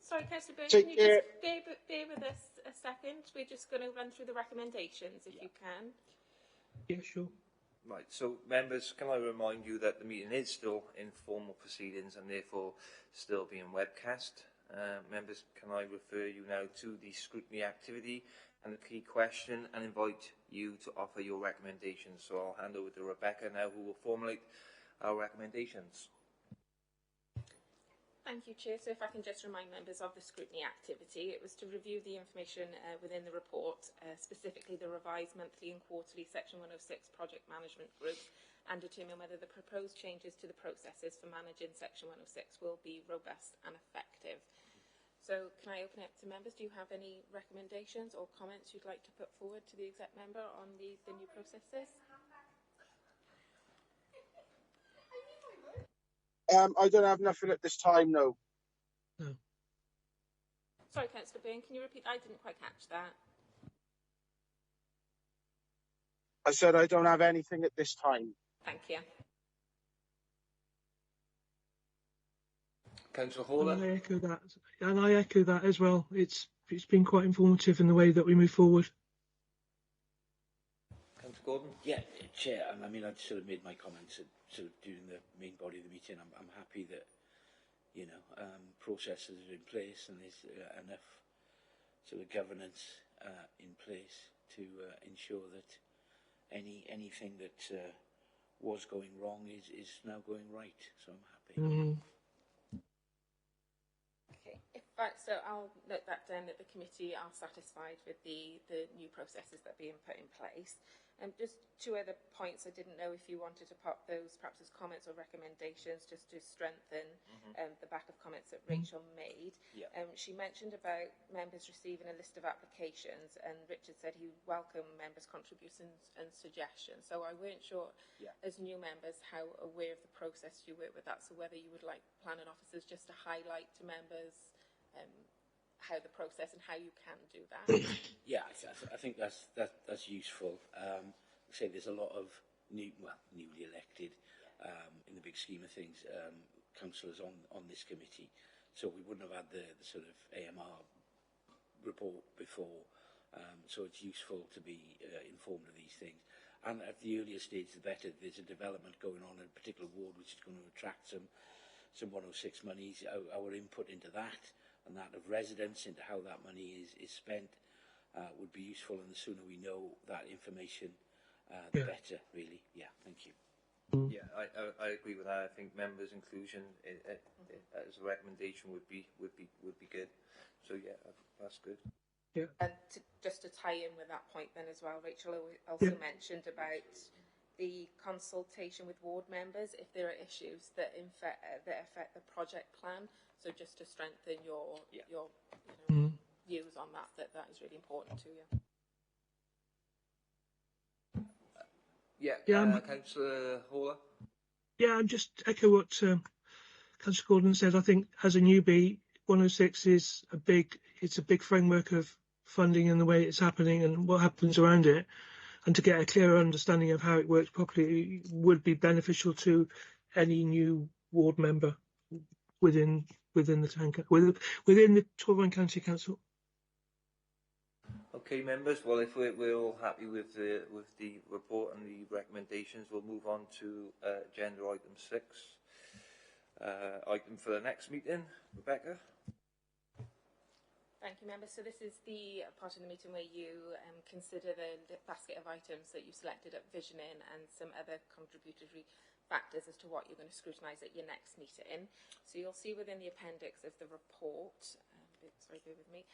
C: Sorry, Councillor Byrne,
H: Take
C: can you
H: care.
C: just bear with us a second? We're just going to run through the recommendations, if you can.
I: Yeah, sure.
A: Right, so members, can I remind you that the meeting is still in formal proceedings and therefore still being webcast. Members, can I refer you now to the scrutiny activity and the key question and invite you to offer your recommendations. So I'll hand over to Rebecca now, who will formulate our recommendations.
C: Thank you, Chair. So if I can just remind members of the scrutiny activity, it was to review the information within the report, specifically the revised monthly and quarterly Section 106 project management group, and determine whether the proposed changes to the processes for managing Section 106 will be robust and effective. So can I open it up to members? Do you have any recommendations or comments you'd like to put forward to the exec member on the new processes?
H: I don't have nothing at this time, no.
I: No.
C: Sorry, Councillor Byrne, can you repeat? I didn't quite catch that.
H: I said I don't have anything at this time.
C: Thank you.
A: Councillor Horler?
I: And I echo that as well. It's been quite informative in the way that we move forward.
A: Councillor Gordon?
K: Yeah, Chair, I mean, I'd sort of made my comments sort of during the main body of the meeting. I'm happy that, you know, processes are in place and there's enough sort of governance in place to ensure that anything that was going wrong is now going right. So I'm happy.
I: Mm.
C: Okay, so I'll note that down that the committee are satisfied with the new processes that are being put in place. Just two other points. I didn't know if you wanted to pop those perhaps as comments or recommendations just to strengthen the back of comments that Rachel made.
A: Yeah.
C: She mentioned about members receiving a list of applications, and Richard said he welcomed members' contributions and suggestions. So I weren't sure, as new members, how aware of the process you work with that. So whether you would like planning officers just to highlight to members how the process and how you can do that.
K: Yeah, I think that's useful. Say there's a lot of newly elected, in the big scheme of things, councillors on this committee, so we wouldn't have had the sort of AMR report before. So it's useful to be informed of these things. And at the earlier stage, the better. There's a development going on in a particular ward which is going to attract some 106 monies. Our input into that and that of residents into how that money is spent would be useful, and the sooner we know that information, the better, really. Yeah, thank you.
A: Yeah, I agree with that. I think members' inclusion as a recommendation would be good. So yeah, that's good.
I: Yeah.
C: And just to tie in with that point then as well, Rachel also mentioned about the consultation with ward members if there are issues that affect the project plan. So just to strengthen your views on that is really important to you.
A: Councillor Horler?
I: Yeah, and just echo what Councillor Gordon said. I think as a newbie, 106 is a big framework of funding and the way it's happening and what happens around it. And to get a clearer understanding of how it works properly would be beneficial to any new ward member within the town, within the Torrance County Council.
A: Okay, members. Well, if we're all happy with the report and the recommendations, we'll move on to agenda item 6. Item for the next meeting, Rebecca.
C: Thank you, members. So this is the part of the meeting where you consider the basket of items that you selected at visioning and some other contributory factors as to what you're going to scrutinise at your next meeting. So you'll see within the appendix of the report, sorry, bear with me,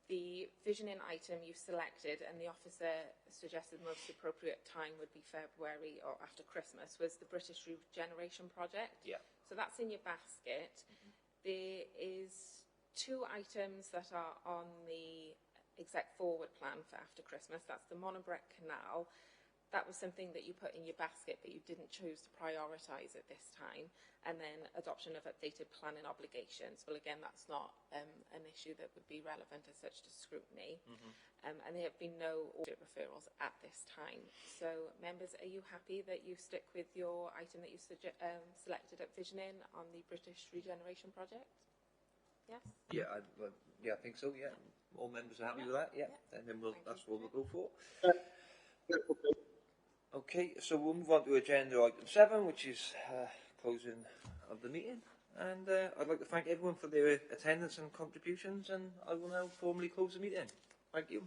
C: the visioning item you've selected, and the officer suggested the most appropriate time would be February or after Christmas, was the British Regeneration Project.
A: Yeah.
C: So that's in your basket. There is 2 items that are on the exec forward plan for after Christmas. That's the Monobreck Canal. That was something that you put in your basket, but you didn't choose to prioritise at this time. And then adoption of updated planning obligations. Well, again, that's not an issue that would be relevant as such to scrutiny. And there have been no audit referrals at this time. So, members, are you happy that you stick with your item that you selected at Visioning on the British Regeneration Project? Yes?
A: Yeah, I think so, yeah. All members are happy with that, yeah. And then that's what we'll go for. Okay, so we'll move on to agenda item 7, which is closing of the meeting. And I'd like to thank everyone for their attendance and contributions, and I will now formally close the meeting. Thank you.